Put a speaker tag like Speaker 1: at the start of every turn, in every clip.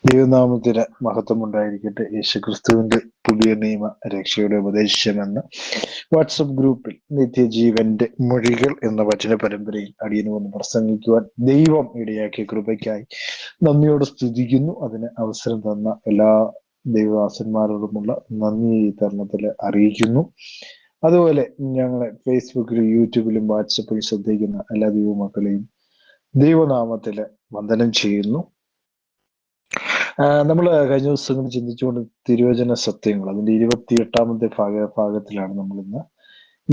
Speaker 1: ദൈവനാമത്തിന് മഹത്വം ഉണ്ടായിരിക്കട്ടെ. യേശുക്രിസ്തുവിന്റെ പുതിയ നിയമ രക്ഷയുടെ ഉപദേശം എന്ന വാട്സപ്പ് ഗ്രൂപ്പിൽ നിത്യജീവന്റെ മൊഴികൾ എന്ന വചന പരമ്പരയിൽ അടിയനു വന്ന് പ്രസംഗിക്കുവാൻ ദൈവം ഇടയാക്കിയ കൃപയ്ക്കായി നന്ദിയോടെ സ്തുതിക്കുന്നു. അതിന് അവസരം തന്ന എല്ലാ ദൈവദാസന്മാരോടുമുള്ള നന്ദി ഈ തരുണത്തിൽ അറിയിക്കുന്നു. അതുപോലെ ഞങ്ങളെ ഫേസ്ബുക്കിലും യൂട്യൂബിലും വാട്സപ്പിലും ശ്രദ്ധിക്കുന്ന എല്ലാ ദൈവമക്കളെയും ദൈവനാമത്തിൽ വന്ദനം ചെയ്യുന്നു. നമ്മൾ കഴിഞ്ഞ ദിവസങ്ങൾ ചിന്തിച്ചുകൊണ്ട് തിരുവചന സത്യങ്ങൾ അതിന്റെ 28ാമത്തെ ഭാഗത്തിലാണ് നമ്മൾ ഇന്ന്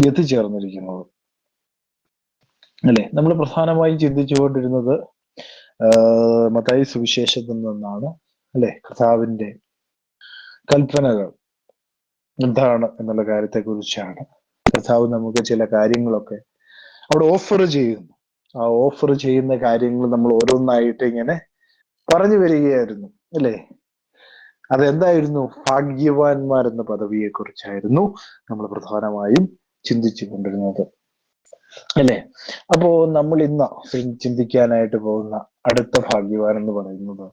Speaker 1: എത്തിച്ചേർന്നിരിക്കുന്നത്. അല്ലെ, നമ്മൾ പ്രധാനമായും ചിന്തിച്ചുകൊണ്ടിരുന്നത് മത്തായി സുവിശേഷത്തിൽ നിന്നാണ്. അല്ലെ, കർത്താവിന്റെ കൽപ്പനകൾ എന്താണ് എന്നുള്ള കാര്യത്തെ കുറിച്ചാണ്. കർത്താവ് നമുക്ക് ചില കാര്യങ്ങളൊക്കെ അവിടെ ഓഫർ ചെയ്യുന്നു. ആ ഓഫർ ചെയ്യുന്ന കാര്യങ്ങൾ നമ്മൾ ഓരോന്നായിട്ട് ഇങ്ങനെ പറഞ്ഞു വരികയായിരുന്നു. അല്ലേ, അതെന്തായിരുന്നു? ഭാഗ്യവാന്മാർ എന്ന പദവിയെ കുറിച്ചായിരുന്നു നമ്മൾ പ്രധാനമായും ചിന്തിച്ചു കൊണ്ടിരുന്നത്. അല്ലേ, അപ്പോ നമ്മൾ ഇന്ന് ചിന്തിക്കാനായിട്ട് പോകുന്ന അടുത്ത ഭാഗ്യവാൻ എന്ന് പറയുന്നത്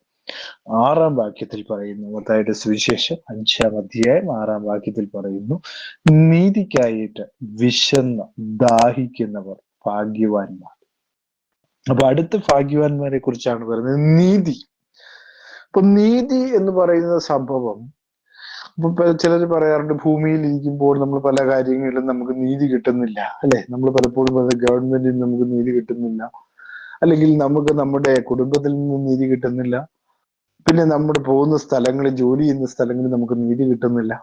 Speaker 1: 6-ാം വാക്യത്തിൽ പറയുന്നു. മത്തായിയുടെ സുവിശേഷം 5-ാം അധ്യായം 6-ാം വാക്യത്തിൽ പറയുന്നു, നീതിക്കായിട്ട് വിശന്ന് ദാഹിക്കുന്നവർ ഭാഗ്യവാന്മാർ. അപ്പൊ അടുത്ത ഭാഗ്യവാന്മാരെ കുറിച്ചാണ് പറയുന്നത്, നീതി. അപ്പൊ നീതി എന്ന് പറയുന്ന സംഭവം, ഇപ്പൊ ചിലർ പറയാറുണ്ട്, ഭൂമിയിൽ ഇരിക്കുമ്പോൾ നമ്മൾ പല കാര്യങ്ങളിലും നമുക്ക് നീതി കിട്ടുന്നില്ല. അല്ലെ, നമ്മൾ പലപ്പോഴും ഗവൺമെന്റിൽ നമുക്ക് നീതി കിട്ടുന്നില്ല, അല്ലെങ്കിൽ നമുക്ക് നമ്മുടെ കുടുംബത്തിൽ നിന്ന് നീതി കിട്ടുന്നില്ല, പിന്നെ നമ്മൾ പോകുന്ന സ്ഥലങ്ങളിൽ, ജോലി ചെയ്യുന്ന സ്ഥലങ്ങളിൽ നമുക്ക് നീതി കിട്ടുന്നില്ല.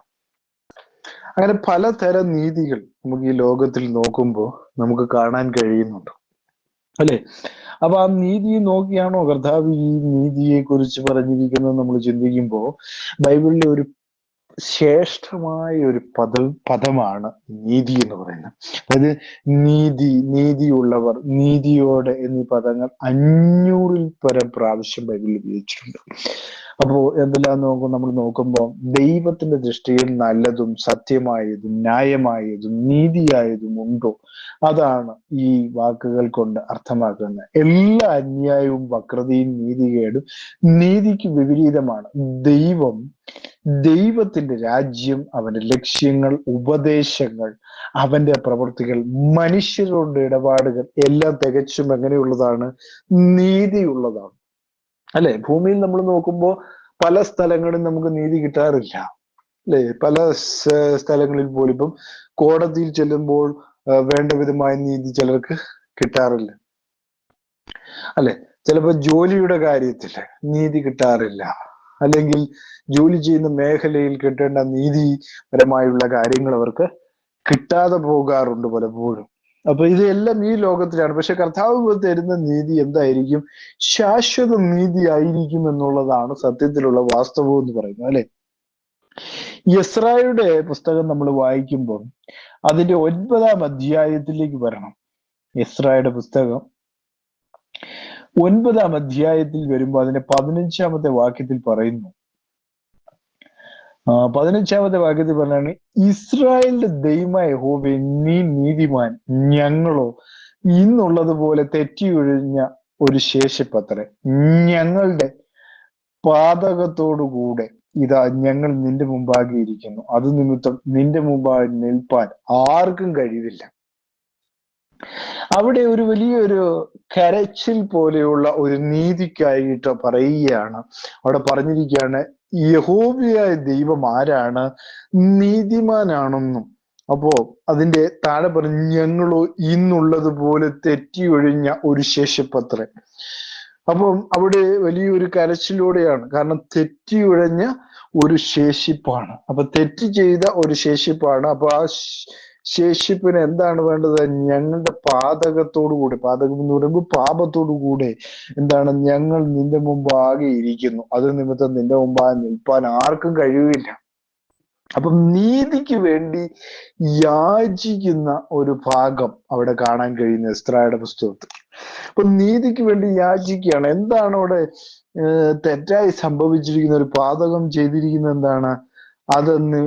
Speaker 1: അങ്ങനെ പലതരം നീതികൾ നമുക്ക് ഈ ലോകത്തിൽ നോക്കുമ്പോൾ നമുക്ക് കാണാൻ കഴിയുന്നുണ്ട്. അല്ലെ, അപ്പൊ ആ നീതി നോക്കിയാണോ കർത്താവ് ഈ നീതിയെ കുറിച്ച് പറഞ്ഞിരിക്കുന്നത് നമ്മൾ ചിന്തിക്കുമ്പോൾ ബൈബിളിലെ ഒരു ശ്രേഷ്ഠമായ ഒരു പദമാണ് നീതി എന്ന് പറയുന്നത്. അതായത് നീതിയുള്ളവർ, നീതിയോടെ എന്നീ പദങ്ങൾ 500-ൽ പരം പ്രാവശ്യം ബൈബിളിൽ ഉപയോഗിച്ചിട്ടുണ്ട്. അപ്പോ എന്തെല്ലാം നമ്മൾ നോക്കുമ്പോൾ ദൈവത്തിന്റെ ദൃഷ്ടിയിൽ നല്ലതും സത്യമായതും ന്യായമായതും നീതിയായതും ഉണ്ടോ, അതാണ് ഈ വാക്കുകൾ കൊണ്ട് അർത്ഥമാക്കുന്നത്. എല്ലാ അന്യായവും വക്രതയും നീതികേടും നീതിക്ക് വിപരീതമാണ്. ദൈവത്തിന്റെ രാജ്യം, അവന്റെ ലക്ഷ്യങ്ങൾ, ഉപദേശങ്ങൾ, അവന്റെ പ്രവൃത്തികൾ, മനുഷ്യരുടെ ഇടപാടുകൾ എല്ലാം തികച്ചും എങ്ങനെയുള്ളതാണ്? നീതിയുള്ളതാണ്. അല്ലെ, ഭൂമിയിൽ നമ്മൾ നോക്കുമ്പോൾ പല സ്ഥലങ്ങളിൽ നമുക്ക് നീതി കിട്ടാറില്ല. അല്ലെ, പല സ്ഥലങ്ങളിൽ പോലും ഇപ്പം കോടതിയിൽ ചെല്ലുമ്പോൾ വേണ്ട വിധമായ നീതി ചിലർക്ക് കിട്ടാറില്ല. അല്ലെ, ചിലപ്പോൾ ജോലിയുടെ കാര്യത്തിൽ നീതി കിട്ടാറില്ല, അല്ലെങ്കിൽ ജോലി ചെയ്യുന്ന മേഖലയിൽ കിട്ടേണ്ട നീതിപരമായുള്ള കാര്യങ്ങൾ അവർക്ക് കിട്ടാതെ പോകാറുണ്ട് പലപ്പോഴും. അപ്പൊ ഇതെല്ലാം ഈ ലോകത്തിലാണ്. പക്ഷെ കർത്താവ് തരുന്ന നീതി എന്തായിരിക്കും? ശാശ്വത നീതി ആയിരിക്കും എന്നുള്ളതാണ് സത്യത്തിലുള്ള വാസ്തവം എന്ന് പറയുന്നത്. അല്ലെ, യെസ്രായുടെ പുസ്തകം നമ്മൾ വായിക്കുമ്പോൾ അതിന്റെ 9-ാം അധ്യായത്തിലേക്ക് വരണം. യെസ്രായുടെ പുസ്തകം 9-ാം അധ്യായത്തിൽ വരുമ്പോൾ അതിന്റെ 15-ാമത്തെ വാക്യത്തിൽ പറയുന്നു. 15-ാമത്തെ വാക്യത്തിൽ പറഞ്ഞാണ്, ഇസ്രായേലിന്റെ ദൈവമായ യഹോവേ, നീ നീതിമാൻ, ഞങ്ങളോ ഇന്നുള്ളതുപോലെ തെറ്റിയൊഴിഞ്ഞ ഒരു ശേഷിപ്പത്രേ. ഞങ്ങളുടെ പാതകത്തോടുകൂടെ ഇതാ ഞങ്ങൾ നിന്റെ മുമ്പാകെ ഇരിക്കുന്നു, അത് നിമിത്തം നിന്റെ മുമ്പാകെ നിൽപ്പാൻ ആർക്കും കഴിവില്ല. അവിടെ ഒരു വലിയൊരു കരച്ചിൽ പോലെയുള്ള ഒരു നീതിക്കായിട്ട് പറയുകയാണ്. അവിടെ പറഞ്ഞിരിക്കുകയാണ്, യഹോവയായ ദൈവം ആരാണ്? നീതിമാനാണെന്നും. അപ്പോ അതിന്റെ താഴെ പറഞ്ഞു, ഞങ്ങളോ ഇന്നുള്ളതുപോലെ തെറ്റിയൊഴിഞ്ഞ ഒരു ശേഷിപ്പത്രേ. അപ്പം അവിടെ വലിയൊരു കരച്ചിലൂടെയാണ്. കാരണം തെറ്റിയൊഴിഞ്ഞ ഒരു ശേഷിപ്പാണ്. അപ്പൊ തെറ്റ് ചെയ്ത ഒരു ശേഷിപ്പാണ്. അപ്പൊ ആ ശേഷിപ്പിന് എന്താണ് വേണ്ടത്? ഞങ്ങളുടെ പാതകത്തോടുകൂടെ, പാതകം എന്ന് പറയുമ്പോൾ പാപത്തോടുകൂടെ എന്താണ്? ഞങ്ങൾ നിന്റെ മുമ്പാകെ ഇരിക്കുന്നു, അത് നിമിത്തം നിന്റെ മുമ്പാകെ നിൽപ്പാൻ ആർക്കും കഴിയില്ല. അപ്പം നീതിക്ക് വേണ്ടി യാചിക്കുന്ന ഒരു ഭാഗം അവിടെ കാണാൻ കഴിയുന്ന എസ്രായുടെ പുസ്തകത്തിൽ. അപ്പൊ നീതിക്ക് വേണ്ടി യാചിക്കുകയാണ്. എന്താണ് അവിടെ തെറ്റായി സംഭവിച്ചിരിക്കുന്ന? ഒരു പാതകം ചെയ്തിരിക്കുന്നത് എന്താണ്? അതെന്ന്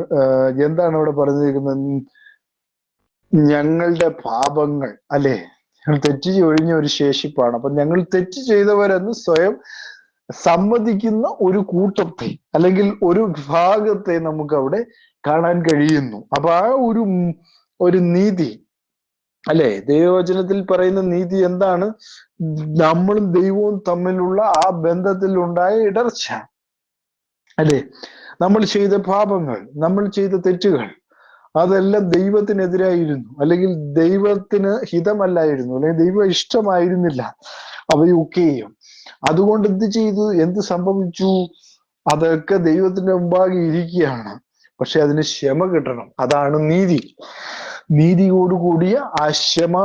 Speaker 1: എന്താണ് അവിടെ പറഞ്ഞിരിക്കുന്നത്? ഞങ്ങളുടെ പാപങ്ങൾ, അല്ലെ, ഞങ്ങൾ തെറ്റ് ഒഴിഞ്ഞ ഒരു ശേഷിപ്പാണ്. അപ്പൊ ഞങ്ങൾ തെറ്റ് ചെയ്തവരെന്ന് സ്വയം സമ്മതിക്കുന്ന ഒരു കൂട്ടത്തെ അല്ലെങ്കിൽ ഒരു വിഭാഗത്തെ നമുക്ക് അവിടെ കാണാൻ കഴിയുന്നു. അപ്പൊ ആ ഒരു നീതി, അല്ലെ, ദൈവവചനത്തിൽ പറയുന്ന നീതി എന്താണ്? നമ്മളും ദൈവവും തമ്മിലുള്ള ആ ബന്ധത്തിൽ ഉണ്ടായ ഇടർച്ച, അല്ലെ, നമ്മൾ ചെയ്ത പാപങ്ങൾ, നമ്മൾ ചെയ്ത തെറ്റുകൾ, അതെല്ലാം ദൈവത്തിനെതിരായിരുന്നു, അല്ലെങ്കിൽ ദൈവത്തിന് ഹിതമല്ലായിരുന്നു, അല്ലെങ്കിൽ ദൈവ ഇഷ്ടമായിരുന്നില്ല അവയൊക്കെയും. അതുകൊണ്ട് എന്ത് സംഭവിച്ചു? അതൊക്കെ ദൈവത്തിന്റെ മുമ്പാകെ ഇരിക്കുകയാണ്. പക്ഷെ അതിന് ക്ഷമ കിട്ടണം. അതാണ് നീതി. നീതിയോടുകൂടിയ ആ ക്ഷമ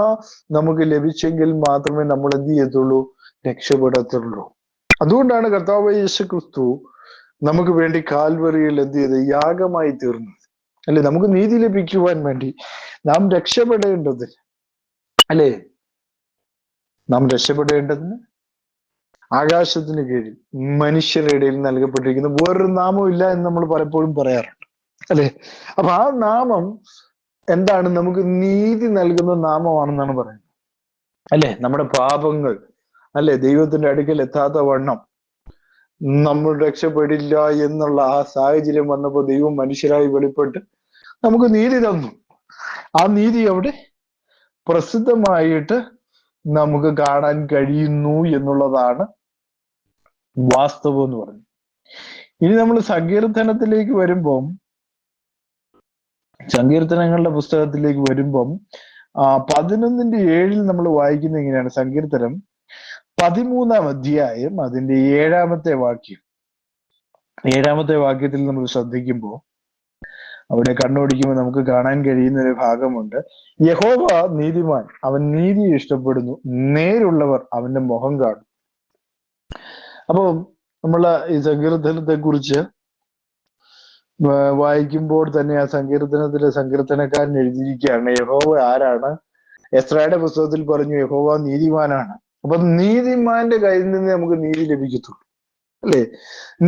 Speaker 1: നമുക്ക് ലഭിച്ചെങ്കിൽ മാത്രമേ നമ്മൾ എന്ത് ചെയ്യത്തുള്ളൂ? രക്ഷപ്പെടത്തുള്ളൂ. അതുകൊണ്ടാണ് കർത്താവ് യേശു ക്രിസ്തു നമുക്ക് വേണ്ടി കാൽവറിയിൽ എന്ത് ചെയ്ത് യാഗമായി തീർന്നത്, അല്ലെ? നമുക്ക് നീതി ലഭിക്കുവാൻ വേണ്ടി, നാം രക്ഷപ്പെടേണ്ടത്, അല്ലെ, നാം രക്ഷപ്പെടേണ്ടതിന് ആകാശത്തിന് കീഴിൽ മനുഷ്യരുടെ ഇടയിൽ നൽകപ്പെട്ടിരിക്കുന്ന വേറൊരു നാമം ഇല്ല എന്ന് നമ്മൾ പലപ്പോഴും പറയാറുണ്ട്, അല്ലെ? അപ്പൊ ആ നാമം എന്താണ്? നമുക്ക് നീതി നൽകുന്ന നാമമാണെന്നാണ് പറയുന്നത്, അല്ലെ? നമ്മുടെ പാപങ്ങൾ, അല്ലെ, ദൈവത്തിന്റെ അടുക്കൽ എത്താത്ത വണ്ണം നമ്മൾ രക്ഷപ്പെടില്ല എന്നുള്ള ആ സാഹചര്യം വന്നപ്പോൾ ദൈവം മനുഷ്യരായി വെളിപ്പെട്ട് നമുക്ക് നീതി തന്നു. ആ നീതി അവിടെ പ്രസിദ്ധമായിട്ട് നമുക്ക് കാണാൻ കഴിയുന്നു എന്നുള്ളതാണ് വാസ്തവം എന്ന് പറഞ്ഞു. ഇനി നമ്മൾ സങ്കീർത്തനത്തിലേക്ക് വരുമ്പം, സങ്കീർത്തനങ്ങളുടെ പുസ്തകത്തിലേക്ക് വരുമ്പം 11:7 നമ്മൾ വായിക്കുന്ന ഇങ്ങനെയാണ്. സങ്കീർത്തനം 13-ാം അധ്യായം അതിന്റെ 7-ാമത്തെ വാക്യം. 7-ാമത്തെ വാക്യത്തിൽ നമ്മൾ ശ്രദ്ധിക്കുമ്പോൾ, അവിടെ കണ്ണോടിക്കുമ്പോൾ നമുക്ക് കാണാൻ കഴിയുന്ന ഒരു ഭാഗമുണ്ട്. യഹോവ നീതിമാൻ, അവൻ നീതി ഇഷ്ടപ്പെടുന്നു, നേരുള്ളവർ അവന്റെ മുഖം കാണും. അപ്പൊ നമ്മൾ ഈ സങ്കീർത്തനത്തെ കുറിച്ച് വായിക്കുമ്പോൾ തന്നെ ആ സങ്കീർത്തനത്തിലെ സങ്കീർത്തനക്കാരൻ എഴുതിയിരിക്കുകയാണ് യഹോവ ആരാണ്. എസ്രായുടെ പുസ്തകത്തിൽ പറഞ്ഞു യഹോവ നീതിമാനാണ്. അപ്പൊ നീതിമാന്റെ കയ്യിൽ നിന്ന് നമുക്ക് നീതി ലഭിക്കത്തുള്ളൂ, അല്ലെ?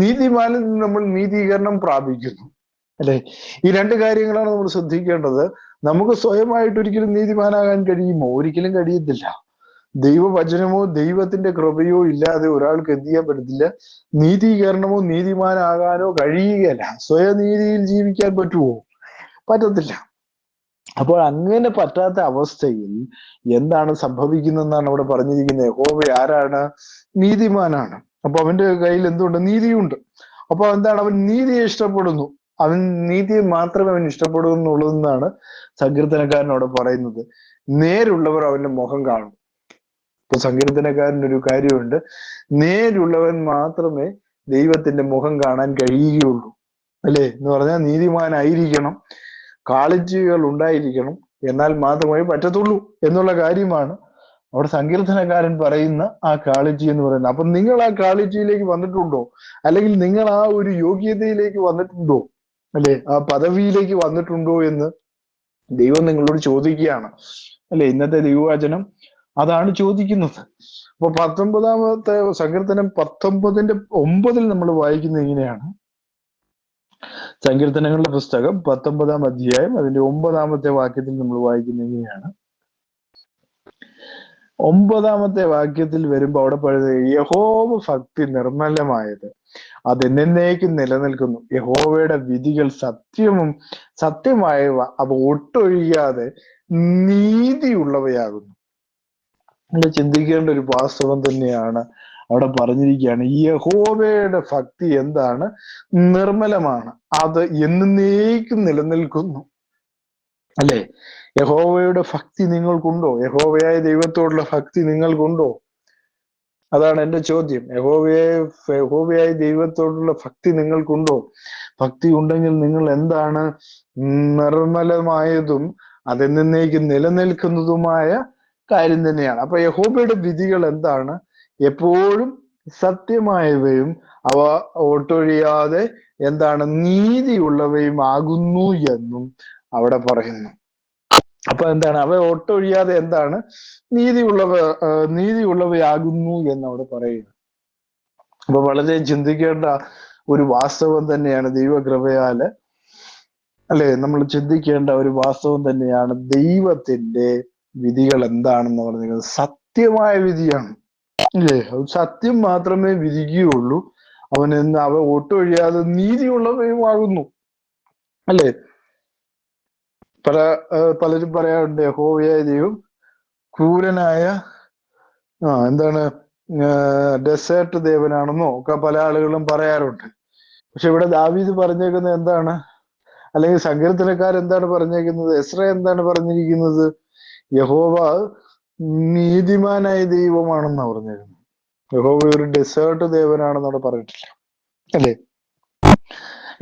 Speaker 1: നീതിമാനിൽ നിന്ന് നമ്മൾ നീതീകരണം പ്രാപിക്കുന്നു, അല്ലെ? ഈ രണ്ട് കാര്യങ്ങളാണ് നമ്മൾ ശ്രദ്ധിക്കേണ്ടത്. നമുക്ക് സ്വയമായിട്ട് ഒരിക്കലും നീതിമാനാകാൻ കഴിയുമോ? ഒരിക്കലും കഴിയത്തില്ല. ദൈവവചനമോ ദൈവത്തിന്റെ കൃപയോ ഇല്ലാതെ ഒരാൾക്ക് എന്ത് ചെയ്യാൻ പറ്റത്തില്ല? നീതീകരണമോ നീതിമാനാകാനോ കഴിയുകയല്ല. സ്വയനീതിയിൽ ജീവിക്കാൻ പറ്റുമോ? പറ്റത്തില്ല. അപ്പോൾ അങ്ങനെ പറ്റാത്ത അവസ്ഥയിൽ എന്താണ് സംഭവിക്കുന്നതെന്നാണ് അവിടെ പറഞ്ഞിരിക്കുന്നത്. യഹോവ ആരാണ്? നീതിമാനാണ്. അപ്പൊ അവന്റെ കയ്യിൽ എന്തുണ്ട്? നീതിയുണ്ട്. അപ്പൊ എന്താണ്? അവൻ നീതിയെ ഇഷ്ടപ്പെടുന്നു. അവൻ നീതിയെ മാത്രമേ അവൻ ഇഷ്ടപ്പെടൂ എന്നുള്ളതെന്നാണ് സങ്കീർത്തനക്കാരനോട് പറയുന്നത്. നേരുള്ളവർ അവന്റെ മുഖം കാണും. ഇപ്പൊ സങ്കീർത്തനക്കാരനൊരു കാര്യമുണ്ട്, നേരുള്ളവൻ മാത്രമേ ദൈവത്തിന്റെ മുഖം കാണാൻ കഴിയുകയുള്ളൂ, അല്ലെ? എന്ന് പറഞ്ഞാൽ നീതിമാനായിരിക്കണം, ക്വാളിറ്റികൾ ഉണ്ടായിരിക്കണം, എന്നാൽ മാത്രമേ പറ്റത്തുള്ളൂ എന്നുള്ള കാര്യമാണ് അവിടെ സങ്കീർത്തനക്കാരൻ പറയുന്ന ആ ക്വാളിറ്റി എന്ന് പറയുന്നത്. അപ്പൊ നിങ്ങൾ ആ ക്വാളിറ്റിയിലേക്ക് വന്നിട്ടുണ്ടോ? അല്ലെങ്കിൽ നിങ്ങൾ ആ ഒരു യോഗ്യതയിലേക്ക് വന്നിട്ടുണ്ടോ? അല്ലെ? ആ പദവിയിലേക്ക് വന്നിട്ടുണ്ടോ എന്ന് ദൈവം നിങ്ങളോട് ചോദിക്കുകയാണ്, അല്ലെ? ഇന്നത്തെ ദൈവവചനം അതാണ് ചോദിക്കുന്നത്. അപ്പൊ 19-ാമത്തെ സങ്കീർത്തനം 19:9 നമ്മൾ വായിക്കുന്നത് ഇങ്ങനെയാണ്. സങ്കീർത്തനങ്ങളുടെ പുസ്തകം 19-ാം അധ്യായം അതിന്റെ 9-ാമത്തെ വാക്യത്തിൽ നമ്മൾ വായിക്കുന്നത് ഇങ്ങനെയാണ്. 9-ാമത്തെ വാക്യത്തിൽ വരുമ്പോ അവിടെ പറയുന്നത് യഹോവ ഭക്തി നിർമ്മലമായത്, അത് എന്നേക്കും നിലനിൽക്കുന്നു. യഹോവയുടെ വിധികൾ സത്യമായവ, അവ ഒട്ടൊഴിയാതെ നീതിയുള്ളവയാകുന്നു. നമ്മൾ ചിന്തിക്കേണ്ട ഒരു വാസ്തവം തന്നെയാണ് അവിടെ പറഞ്ഞിരിക്കുകയാണ്. യഹോവയുടെ ഭക്തി എന്താണ്? നിർമ്മലമാണ്, അത് എന്നേക്കും നിലനിൽക്കുന്നു, അല്ലെ? യഹോവയുടെ ഭക്തി നിങ്ങൾക്കുണ്ടോ? യഹോവയായ ദൈവത്തോടുള്ള ഭക്തി നിങ്ങൾക്കുണ്ടോ? അതാണ് എന്റെ ചോദ്യം. യഹോവയായ ദൈവത്തോടുള്ള ഭക്തി നിങ്ങൾക്കുണ്ടോ? ഭക്തി ഉണ്ടെങ്കിൽ നിങ്ങൾ എന്താണ്? നിർമ്മലമായതും അതെന്നേക്കും നിലനിൽക്കുന്നതുമായ കാര്യം തന്നെയാണ്. അപ്പൊ യഹോവയുടെ വിധികൾ എന്താണ്? എപ്പോഴും സത്യമായവയും അവ ഒട്ടൊഴിയാതെ എന്താണ്? നീതിയുള്ളവയും ആകുന്നു എന്നും അവിടെ പറയുന്നു. അപ്പൊ എന്താണ്? അവ ഒട്ടൊഴിയാതെ എന്താണ്? നീതിയുള്ളവയാകുന്നു എന്ന് അവിടെ പറയുന്നു. അപ്പൊ വളരെ ചിന്തിക്കേണ്ട ഒരു വാസ്തവം തന്നെയാണ് ദൈവകൃപയാല്, അല്ലെ? നമ്മൾ ചിന്തിക്കേണ്ട ഒരു വാസ്തവം തന്നെയാണ്. ദൈവത്തിന്റെ വിധികൾ എന്താണെന്ന് പറഞ്ഞത് സത്യമായ വിധിയാണ്, അല്ലേ? സത്യം മാത്രമേ വിധിക്കുകയുള്ളൂ. അവൻ ഒട്ടൊഴിയാതെ നീതിയുള്ളവയുമാകുന്നു. അല്ലേ? പലരും പറയാറുണ്ട് യഹോവയായ ദൈവം ക്രൂരനായ എന്താണ് ഡെസേർട്ട് ദേവനാണെന്നോ ഒക്കെ പല ആളുകളും പറയാറുണ്ട്. പക്ഷെ ഇവിടെ ദാവീദ് പറഞ്ഞേക്കുന്നത് എന്താണ്? അല്ലെങ്കിൽ സങ്കീർത്തനക്കാർ എന്താണ് പറഞ്ഞേക്കുന്നത്? എസ്ര എന്താണ് പറഞ്ഞിരിക്കുന്നത്? യഹോവ നീതിമാനായ ദൈവമാണെന്നാണ് പറഞ്ഞേക്കുന്നത്. യഹോവ ഒരു ഡെസേർട്ട് ദേവനാണെന്ന് അവിടെ പറഞ്ഞിട്ടില്ല. അല്ലേ?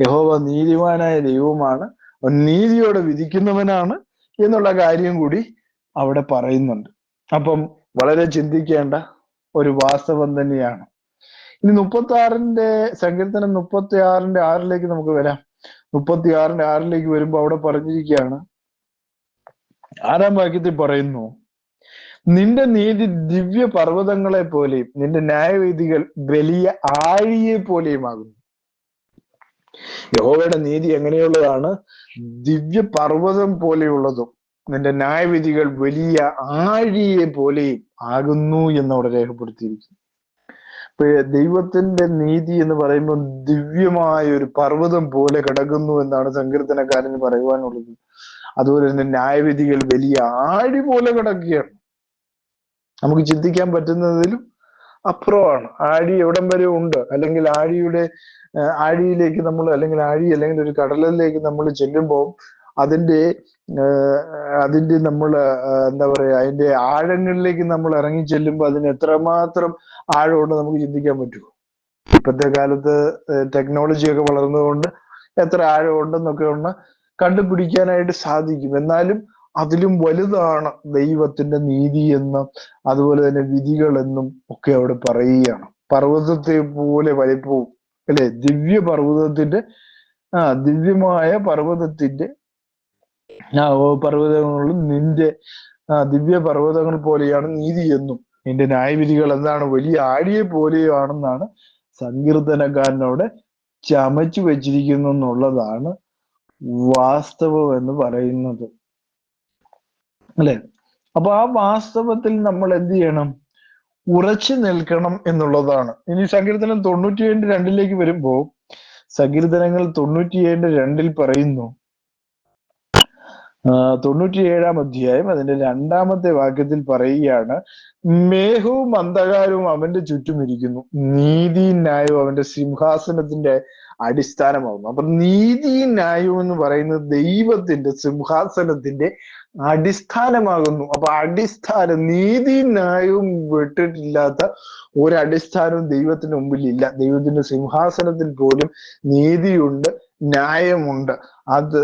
Speaker 1: യഹോവ നീതിമാനായ ദൈവമാണ്, അവൻ നീതിയോടെ വിധിക്കുന്നവനാണ് എന്നുള്ള കാര്യം കൂടി അവിടെ പറയുന്നുണ്ട്. അപ്പം വളരെ ചിന്തിക്കേണ്ട ഒരു വാസ്തവം തന്നെയാണ്. ഇനി 36 സങ്കീർത്തനം 36:6 നമുക്ക് വരാം. 36:6 വരുമ്പോ അവിടെ പറഞ്ഞിരിക്കുകയാണ്, 6-ാം വാക്യത്തിൽ പറയുന്നു, നിന്റെ നീതി ദിവ്യ പർവ്വതങ്ങളെ പോലെയും നിന്റെ ന്യായവിധികൾ വലിയ ആഴിയെ പോലെയുമാകുന്നു. യഹോവയുടെ നീതി എങ്ങനെയുള്ളതാണ്? ദിവ്യ പർവ്വതം പോലെയുള്ളതും നിന്റെ ന്യായവിധികൾ വലിയ ആഴിയെ പോലെയും ആകുന്നു എന്നവിടെ രേഖപ്പെടുത്തിയിരിക്കുന്നു. ഇപ്പൊ ദൈവത്തിന്റെ നീതി എന്ന് പറയുമ്പോൾ ദിവ്യമായ ഒരു പർവ്വതം പോലെ കിടക്കുന്നു എന്നാണ് സങ്കീർത്തനക്കാരന് പറയുവാനുള്ളത്. അതുപോലെ തന്നെ ന്യായവിധികൾ വലിയ ആഴി പോലെ കിടക്കുകയാണ്. നമുക്ക് ചിന്തിക്കാൻ പറ്റുന്നതിലും അപ്പുറമാണ്. ആഴി എവിടം വരെ ഉണ്ട്, അല്ലെങ്കിൽ ആഴിയിലേക്ക് നമ്മൾ, അല്ലെങ്കിൽ ഒരു കടലിലേക്ക് നമ്മൾ ചെല്ലുമ്പോൾ അതിന്റെ നമ്മൾ എന്താ പറയാ, അതിന്റെ ആഴങ്ങളിലേക്ക് നമ്മൾ ഇറങ്ങി ചെല്ലുമ്പോൾ അതിന് എത്രമാത്രം ആഴമുണ്ട് നമുക്ക് ചിന്തിക്കാൻ പറ്റുമോ? ഇപ്പോഴത്തെ കാലത്ത് ടെക്നോളജി ഒക്കെ വളർന്നതുകൊണ്ട് എത്ര ആഴമുണ്ടെന്നൊക്കെ ഒന്ന് കണ്ടുപിടിക്കാനായിട്ട് സാധിക്കും. എന്നാലും അതിലും വലുതാണ് ദൈവത്തിന്റെ നീതി എന്നും അതുപോലെ തന്നെ വിധികളെന്നും ഒക്കെ അവിടെ പറയുകയാണ്. പർവ്വതത്തെ പോലെ വലിപ്പവും, അല്ലെ? ദിവ്യമായ പർവ്വതത്തിന്റെ പർവ്വതങ്ങളും നിന്റെ ദിവ്യ പർവ്വതങ്ങൾ പോലെയാണ് നീതി എന്നും നിന്റെ ന്യായവിധികൾ എന്താണ്? വലിയ ആഴിയെ പോലെയാണെന്നാണ് സങ്കീർത്തനക്കാരനോട് ചമച്ചു വെച്ചിരിക്കുന്നു എന്നുള്ളതാണ് വാസ്തവം എന്ന് പറയുന്നത്. അല്ലെ? അപ്പൊ ആ വാസ്തവത്തിൽ നമ്മൾ എന്ത് ചെയ്യണം? ഉറച്ചു നിൽക്കണം എന്നുള്ളതാണ്. ഇനി സങ്കീർത്തനം 97:2 വരുമ്പോ സങ്കീർത്തനങ്ങൾ 97:2 പറയുന്നു, 97-ാം അധ്യായം അതിന്റെ 2-ാമത്തെ വാക്യത്തിൽ പറയുകയാണ്, മേഘവും അന്ധകാരവും അവന്റെ ചുറ്റും ഇരിക്കുന്നു, നീതിയും ന്യായവും അവന്റെ സിംഹാസനത്തിന്റെ അടിസ്ഥാനമാകുന്നു. അപ്പൊ നീതിയും ന്യായവും എന്ന് പറയുന്നത് ദൈവത്തിന്റെ സിംഹാസനത്തിന്റെ അടിസ്ഥാനമാകുന്നു. അപ്പൊ നീതിയും ന്യായവും വിട്ടിട്ടില്ലാത്ത ഒരടിസ്ഥാനവും ദൈവത്തിന് മുമ്പിൽ ഇല്ല. ദൈവത്തിന്റെ സിംഹാസനത്തിൽ പോലും നീതിയുണ്ട്, ന്യായമുണ്ട്. അത്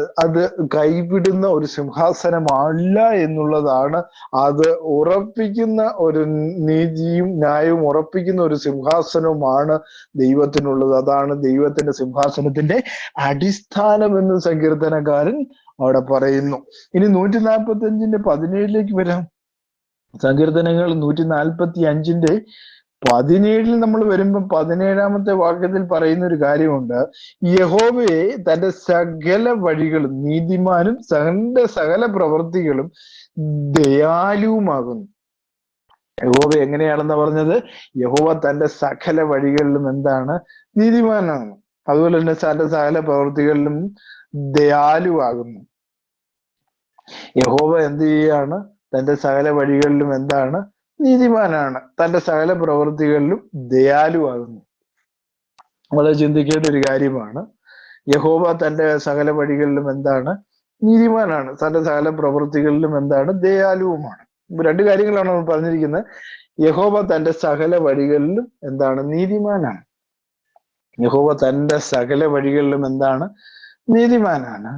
Speaker 1: കൈവിടുന്ന ഒരു സിംഹാസനമല്ല എന്നുള്ളതാണ്. അത് ഉറപ്പിക്കുന്ന ഒരു നീതിയും ന്യായവും ഉറപ്പിക്കുന്ന ഒരു സിംഹാസനവുമാണ് ദൈവത്തിനുള്ളത്. അതാണ് ദൈവത്തിന്റെ സിംഹാസനത്തിന്റെ അടിസ്ഥാനം എന്ന് സങ്കീർത്തനക്കാരൻ അവിടെ പറയുന്നു. ഇനി 145:17 വരാം. സങ്കീർത്തനങ്ങൾ 145:17 നമ്മൾ വരുമ്പോൾ 17-ാമത്തെ വാക്യത്തിൽ പറയുന്ന ഒരു കാര്യമുണ്ട്, യഹോവയെ തന്റെ സകല വഴികളും നീതിമാനും തന്റെ സകല പ്രവൃത്തികളും ദയാലുവുമാകുന്നു. യഹോവ എങ്ങനെയാണെന്ന് പറഞ്ഞത്? യഹോവ തന്റെ സകല വഴികളിലും എന്താണ്? നീതിമാനാണ്. അതുപോലെ തന്നെ തന്റെ സകല പ്രവൃത്തികളിലും ദയാലുവാകുന്നു. യഹോവ എന്ത് ചെയ്യാണ്? തന്റെ സകല വഴികളിലും എന്താണ്? നീതിമാനാണ്. തന്റെ സകല പ്രവൃത്തികളിലും ദയാലുവാകുന്നു. വളരെ ചിന്തിക്കേണ്ട ഒരു കാര്യമാണ്. യഹോവ തന്റെ സകല വഴികളിലും എന്താണ്? നീതിമാനാണ്. തന്റെ സകല പ്രവൃത്തികളിലും എന്താണ്? ദയാലുവുമാണ്. രണ്ട് കാര്യങ്ങളാണ് നമ്മൾ പറഞ്ഞിരിക്കുന്നത്. യഹോവ തന്റെ സകല വഴികളിലും എന്താണ്? നീതിമാനാണ്. യഹോവ തന്റെ സകല വഴികളിലും എന്താണ്? നീതിമാനാണ്.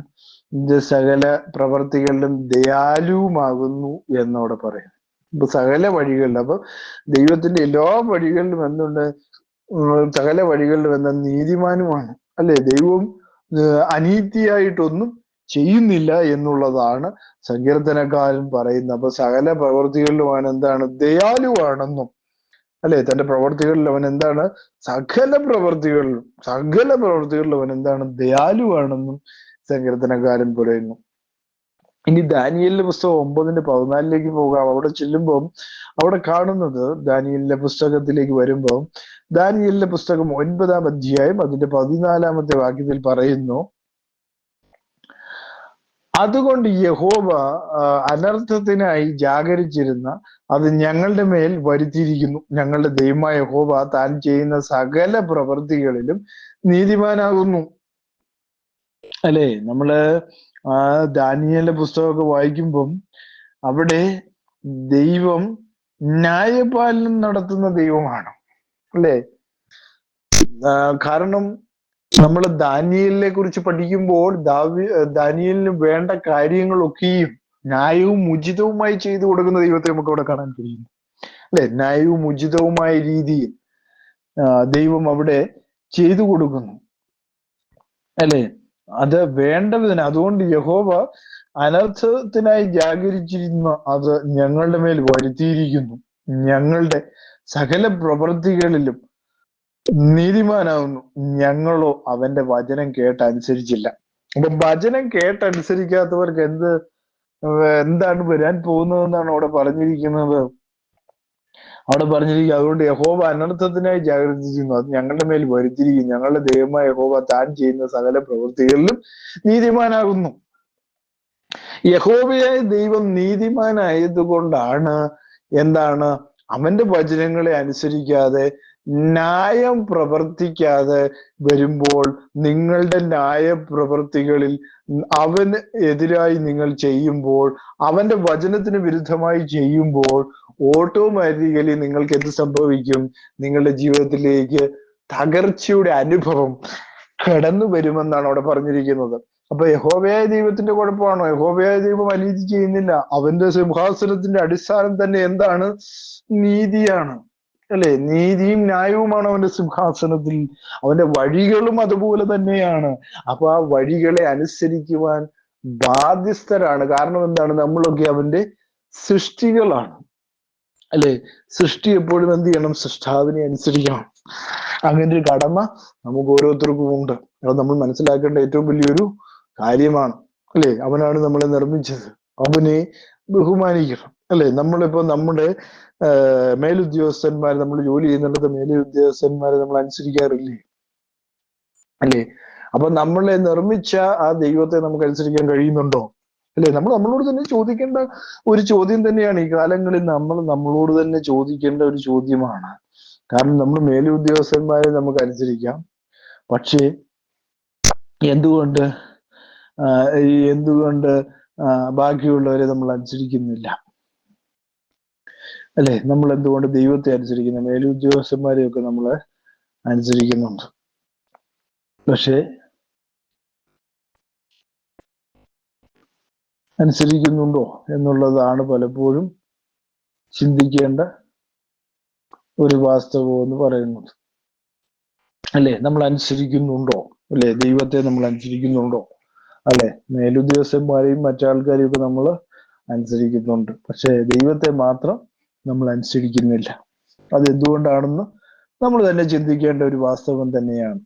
Speaker 1: സകല പ്രവർത്തികളിലും ദയാലുവുമാകുന്നു എന്നവിടെ പറയുന്നു. ഇപ്പൊ സകല വഴികളിലും, അപ്പൊ ദൈവത്തിന്റെ എല്ലാ വഴികളിലും എന്തുണ്ട്? സകല വഴികളിലും എന്താ? നീതിമാനുമാണ്. അല്ലെ? ദൈവം അനീതിയായിട്ടൊന്നും ചെയ്യുന്നില്ല എന്നുള്ളതാണ് സങ്കീർത്തനക്കാരൻ പറയുന്നത്. അപ്പൊ സകല പ്രവർത്തികളിലും അവൻ എന്താണ്? ദയാലുവാണെന്നും, അല്ലെ? തന്റെ പ്രവർത്തികളിൽ അവൻ എന്താണ്? സകല പ്രവർത്തികളിലും അവൻ എന്താണ്? ദയാലുവാണെന്നും സങ്കീർത്തനക്കാരൻ പറയുന്നു. ഇനി ദാനിയേലിന്റെ പുസ്തകം 9:14 പോകാം. അവിടെ ചെല്ലുമ്പോൾ അവിടെ കാണുന്നത്, ദാനിയേലിന്റെ പുസ്തകത്തിലേക്ക് വരുമ്പോൾ, ദാനിയേലിന്റെ പുസ്തകം 9-ാം അധ്യായം അതിന്റെ 14-ാമത്തെ വാക്യത്തിൽ പറയുന്നു, അതുകൊണ്ട് യഹോവ അനർത്ഥത്തിനായി ജാഗരിച്ചിരുന്ന അത് ഞങ്ങളുടെ മേൽ വരുത്തിയിരിക്കുന്നു. ഞങ്ങളുടെ ദൈവമായ യഹോവ താൻ ചെയ്യുന്ന സകല പ്രവൃത്തികളിലും നീതിമാനാകുന്നു. അല്ലേ? നമ്മള് ദാനിയേലിന്റെ പുസ്തകമൊക്കെ വായിക്കുമ്പം അവിടെ ദൈവം ന്യായപാലനം നടത്തുന്ന ദൈവമാണ്, അല്ലേ? കാരണം നമ്മൾ ദാനിയേലിനെ കുറിച്ച് പഠിക്കുമ്പോൾ ദാനിയേലിന് വേണ്ട കാര്യങ്ങളൊക്കെയും ന്യായവും ഉചിതവുമായി ചെയ്തു കൊടുക്കുന്ന ദൈവത്തെ നമുക്ക് അവിടെ കാണാൻ കഴിയുന്നു, അല്ലെ? ന്യായവും ഉചിതവുമായ രീതിയിൽ ദൈവം അവിടെ ചെയ്തു കൊടുക്കുന്നു, അല്ലെ? അത് വേണ്ടതിന്. അതുകൊണ്ട് യഹോവ അനർത്ഥത്തിനായി ജാഗരിച്ചിരുന്ന അത് ഞങ്ങളുടെ മേൽ വരുത്തിയിരിക്കുന്നു. ഞങ്ങളുടെ സകല പ്രവൃത്തികളിലും നീതിമാനാവുന്നു. ഞങ്ങളോ അവന്റെ വചനം കേട്ടനുസരിച്ചില്ല. അപ്പൊ വചനം കേട്ടനുസരിക്കാത്തവർക്ക് എന്താണ് വരാൻ പോകുന്നതെന്നാണ് അവിടെ പറഞ്ഞിരിക്കുന്നത്. അവിടെ പറഞ്ഞിരിക്കുക, അതുകൊണ്ട് യഹോവ അനർത്ഥത്തിനായി ജാഗ്രതിച്ചിരുന്നു അത് ഞങ്ങളുടെ മേൽ വരുത്തിയിരിക്കുന്നു. ഞങ്ങളുടെ ദൈവമായ യഹോവ താൻ ചെയ്യുന്ന സകല പ്രവൃത്തികളിലും നീതിമാനാകുന്നു. യഹോവയായ ദൈവം നീതിമാനായതുകൊണ്ടാണ് എന്താണ് അവന്റെ വചനങ്ങളെ അനുസരിക്കാതെ ന്യായം പ്രവർത്തിക്കാതെ വരുമ്പോൾ, നിങ്ങളുടെ ന്യായ പ്രവൃത്തികളിൽ അവന് എതിരായി നിങ്ങൾ ചെയ്യുമ്പോൾ, അവന്റെ വചനത്തിന് വിരുദ്ധമായി ചെയ്യുമ്പോൾ, ഓട്ടോമാറ്റിക്കലി നിങ്ങൾക്ക് എന്ത് സംഭവിക്കും? നിങ്ങളുടെ ജീവിതത്തിലേക്ക് തകർച്ചയുടെ അനുഭവം കടന്നു വരുമെന്നാണ് അവിടെ പറഞ്ഞിരിക്കുന്നത്. അപ്പൊ യഹോവയായ ദൈവത്തിന്റെ കുഴപ്പമാണോ? യഹോവയായ ദൈവം അനീതി ചെയ്യുന്നില്ല. അവന്റെ സിംഹാസനത്തിന്റെ അടിസ്ഥാനം തന്നെ എന്താണ്? നീതിയാണ്, അല്ലെ? നീതിയും ന്യായവുമാണ് അവന്റെ സിംഹാസനത്തിൽ. അവന്റെ വഴികളും അതുപോലെ തന്നെയാണ്. അപ്പൊ ആ വഴികളെ അനുസരിക്കുവാൻ ബാധ്യസ്ഥരാണ്. കാരണം എന്താണ്? നമ്മളൊക്കെ അവന്റെ സൃഷ്ടികളാണ്, അല്ലെ? സൃഷ്ടി എപ്പോഴും എന്ത് ചെയ്യണം? സൃഷ്ടാവിനെ അനുസരിക്കണം. അങ്ങനെ ഒരു കടമ നമുക്ക് ഓരോരുത്തർക്കും ഉണ്ട്. അത് നമ്മൾ മനസ്സിലാക്കേണ്ട ഏറ്റവും വലിയൊരു കാര്യമാണ്, അല്ലെ? അവനാണ് നമ്മളെ നിർമ്മിച്ചത്, അവനെ ബഹുമാനിക്കണം, അല്ലെ? നമ്മളിപ്പോ നമ്മുടെ മേലുദ്യോഗസ്ഥന്മാരെ, നമ്മൾ ജോലി ചെയ്യുന്നിടത്ത് മേലുദ്യോഗസ്ഥന്മാരെ നമ്മൾ അനുസരിക്കാറില്ലേ, അല്ലെ? അപ്പൊ നമ്മളെ നിർമ്മിച്ച ആ ദൈവത്തെ നമുക്ക് അനുസരിക്കാൻ കഴിയുന്നുണ്ടോ? അല്ലെ? നമ്മൾ നമ്മളോട് തന്നെ ചോദിക്കേണ്ട ഒരു ചോദ്യം തന്നെയാണ്. ഈ കാലങ്ങളിൽ നമ്മൾ നമ്മളോട് തന്നെ ചോദിക്കേണ്ട ഒരു ചോദ്യമാണ്. കാരണം നമ്മൾ മേലുദ്യോഗസ്ഥന്മാരെ നമുക്ക് അനുസരിക്കാം, പക്ഷേ എന്തുകൊണ്ട് ബാക്കിയുള്ളവരെ നമ്മൾ അനുസരിക്കുന്നില്ല, അല്ലെ? നമ്മൾ എന്തുകൊണ്ട് ദൈവത്തെ അനുസരിക്കുന്ന മേലുദ്യോഗസ്ഥന്മാരെയൊക്കെ നമ്മൾ അനുസരിക്കുന്നുണ്ട്? പക്ഷെ അനുസരിക്കുന്നുണ്ടോ എന്നുള്ളതാണ് പലപ്പോഴും ചിന്തിക്കേണ്ട ഒരു വാസ്തവം എന്ന് പറയുന്നത്, അല്ലെ? നമ്മൾ അനുസരിക്കുന്നുണ്ടോ? അല്ലെ? ദൈവത്തെ നമ്മൾ അനുസരിക്കുന്നുണ്ടോ? അല്ലെ? മേലുദ്യോഗസ്ഥന്മാരെയും മറ്റാൾക്കാരെയും ഒക്കെ നമ്മൾ അനുസരിക്കുന്നുണ്ട്, പക്ഷെ ദൈവത്തെ മാത്രം നമ്മൾ അനുസരിക്കുന്നില്ല. അത് എന്തുകൊണ്ടാണെന്ന് നമ്മൾ തന്നെ ചിന്തിക്കേണ്ട ഒരു വാസ്തവം തന്നെയാണ്.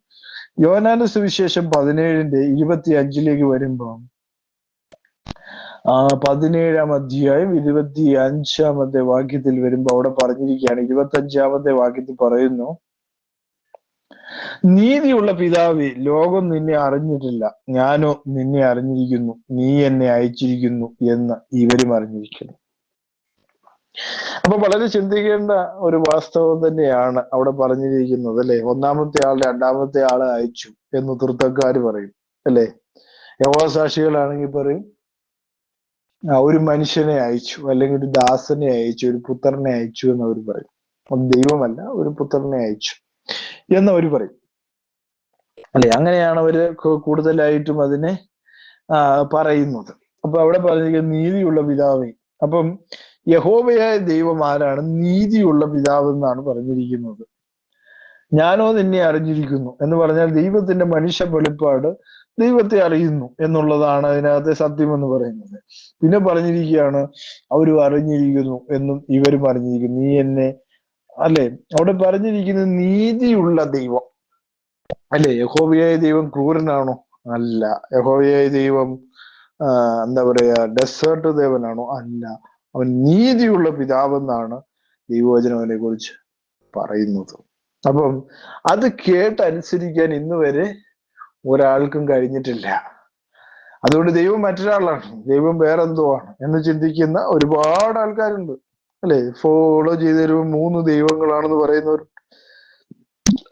Speaker 1: യോഹന്നാന്റെ സുവിശേഷം 17:25 വരുമ്പോൾ 17-ാം അധ്യായം 25-ാമത്തെ വാക്യത്തിൽ വരുമ്പോൾ അവിടെ പറഞ്ഞിരിക്കുകയാണ്. 25-ാമത്തെ വാക്യത്തിൽ പറയുന്നു, നീതിയുള്ള പിതാവേ, ലോകം നിന്നെ അറിഞ്ഞിട്ടില്ല, ഞാനോ നിന്നെ അറിഞ്ഞിരിക്കുന്നു, നീ എന്നെ അയച്ചിരിക്കുന്നു എന്ന് ഇവരും അറിഞ്ഞിരിക്കുന്നു. അപ്പൊ വളരെ ചിന്തിക്കേണ്ട ഒരു വാസ്തവം തന്നെയാണ് അവിടെ പറഞ്ഞിരിക്കുന്നത്, അല്ലെ? ഒന്നാമത്തെ ആൾ രണ്ടാമത്തെ ആളെ അയച്ചു എന്ന് തൃത്തക്കാര് പറയും, അല്ലെ? യഹോവസാക്ഷികളാണെങ്കിൽ പറയും ഒരു മനുഷ്യനെ അയച്ചു, അല്ലെങ്കിൽ ഒരു ദാസനെ അയച്ചു, ഒരു പുത്രനെ അയച്ചു എന്ന് അവർ പറയും. ദൈവമല്ല, ഒരു പുത്രനെ അയച്ചു എന്നവർ പറയും, അല്ലെ? അങ്ങനെയാണ് അവര് കൂടുതലായിട്ടും അതിനെ പറയുന്നത്. അപ്പൊ അവിടെ പറഞ്ഞിരിക്കുന്നത് നീതിയുള്ള പിതാവേ. അപ്പം യഹോവയായ ദൈവം ആരാണ്? നീതിയുള്ള പിതാവ് എന്നാണ് പറഞ്ഞിരിക്കുന്നത്. ഞാനോ നിന്നെ അറിഞ്ഞിരിക്കുന്നു എന്ന് പറഞ്ഞാൽ ദൈവത്തിന്റെ മനുഷ്യ വെളിപ്പാട് ദൈവത്തെ അറിയുന്നു എന്നുള്ളതാണ് അതിനകത്തെ സത്യം എന്ന് പറയുന്നത്. പിന്നെ പറഞ്ഞിരിക്കുകയാണ് അവരും അറിഞ്ഞിരിക്കുന്നു എന്നും ഇവരും അറിഞ്ഞിരിക്കുന്നു, നീ എന്നെ, അല്ലെ? അവിടെ പറഞ്ഞിരിക്കുന്നത് നീതിയുള്ള ദൈവം, അല്ലെ? യഹോവയായ ദൈവം ക്രൂരനാണോ? അല്ല. യഹോവയായ ദൈവം എന്താ പറയാ, ഡെസേർട്ട് ദേവനാണോ? അല്ല, അവൻ നീതിയുള്ള പിതാവെന്നാണ് ദൈവവചനം അവനെ കുറിച്ച് പറയുന്നത്. അപ്പം അത് കേട്ടനുസരിക്കാൻ ഇന്ന് വരെ ഒരാൾക്കും കഴിഞ്ഞിട്ടില്ല. അതുകൊണ്ട് ദൈവം മറ്റൊരാളാണ്, ദൈവം വേറെന്തോ ആണ് എന്ന് ചിന്തിക്കുന്ന ഒരുപാട് ആൾക്കാരുണ്ട്, അല്ലെ? ഫോളോ ചെയ്ത് വരുമ്പോൾ 3 ദൈവങ്ങളാണെന്ന് പറയുന്നവർ,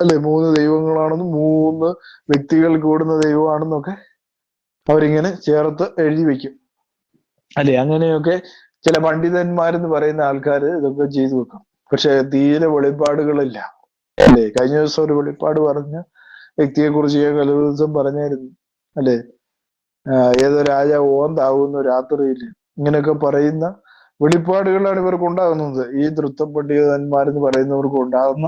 Speaker 1: അല്ലെ? 3 ദൈവങ്ങളാണെന്നും 3 വ്യക്തികൾ കൂടുന്ന ദൈവമാണെന്നൊക്കെ അവരിങ്ങനെ ചേർത്ത് എഴുതി വെക്കും, അല്ലെ? അങ്ങനെയൊക്കെ ചില പണ്ഡിതന്മാരെന്ന് പറയുന്ന ആൾക്കാർ ഇതൊക്കെ ചെയ്തു വെക്കും. പക്ഷെ തീരെ വെളിപ്പാടുകളില്ല, അല്ലെ? കഴിഞ്ഞ ദിവസം ഒരു വെളിപ്പാട് പറഞ്ഞ വ്യക്തിയെ കുറിച്ച് ഞാൻ കഴിഞ്ഞ ദിവസം പറഞ്ഞായിരുന്നു, അല്ലെ? ഏതോ രാജാവ് ഓന്താവുന്നു രാത്രിയിൽ, ഇങ്ങനെയൊക്കെ പറയുന്ന വെളിപ്പാടുകളാണ് ഇവർക്ക് ഉണ്ടാകുന്നത്. ഈ തൃത്വ പണ്ഡിതന്മാരെന്ന് പറയുന്നവർക്ക് ഉണ്ടാകുന്ന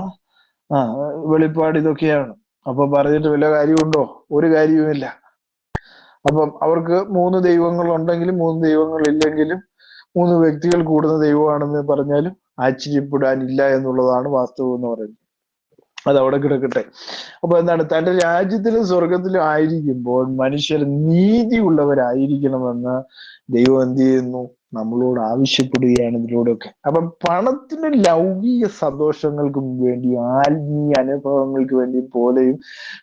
Speaker 1: വെളിപ്പാട് ഇതൊക്കെയാണ്. അപ്പൊ പറഞ്ഞിട്ട് വല്ല കാര്യമുണ്ടോ? ഒരു കാര്യവുമില്ല. അപ്പം അവർക്ക് 3 ദൈവങ്ങൾ ഉണ്ടെങ്കിലും 3 ദൈവങ്ങൾ ഇല്ലെങ്കിലും 3 വ്യക്തികൾ കൂടുന്ന ദൈവമാണെന്ന് പറഞ്ഞാലും ആശ്ചര്യപ്പെടാനില്ല എന്നുള്ളതാണ് വാസ്തവം എന്ന് പറയുന്നത്. അത് അവിടെ കിടക്കട്ടെ. അപ്പൊ എന്താണ്, തന്റെ രാജ്യത്തിലും സ്വർഗത്തിലും ആയിരിക്കുമ്പോൾ മനുഷ്യർ നീതിയുള്ളവരായിരിക്കണമെന്ന് ദൈവം എന്ത് ചെയ്യുന്നു? നമ്മളോട് ആവശ്യപ്പെടുകയാണ് ഇതിലൂടെയൊക്കെ. അപ്പം പണത്തിനും ലൗകിക സന്തോഷങ്ങൾക്കും വേണ്ടിയും ആത്മീയ അനുഭവങ്ങൾക്ക് വേണ്ടിയും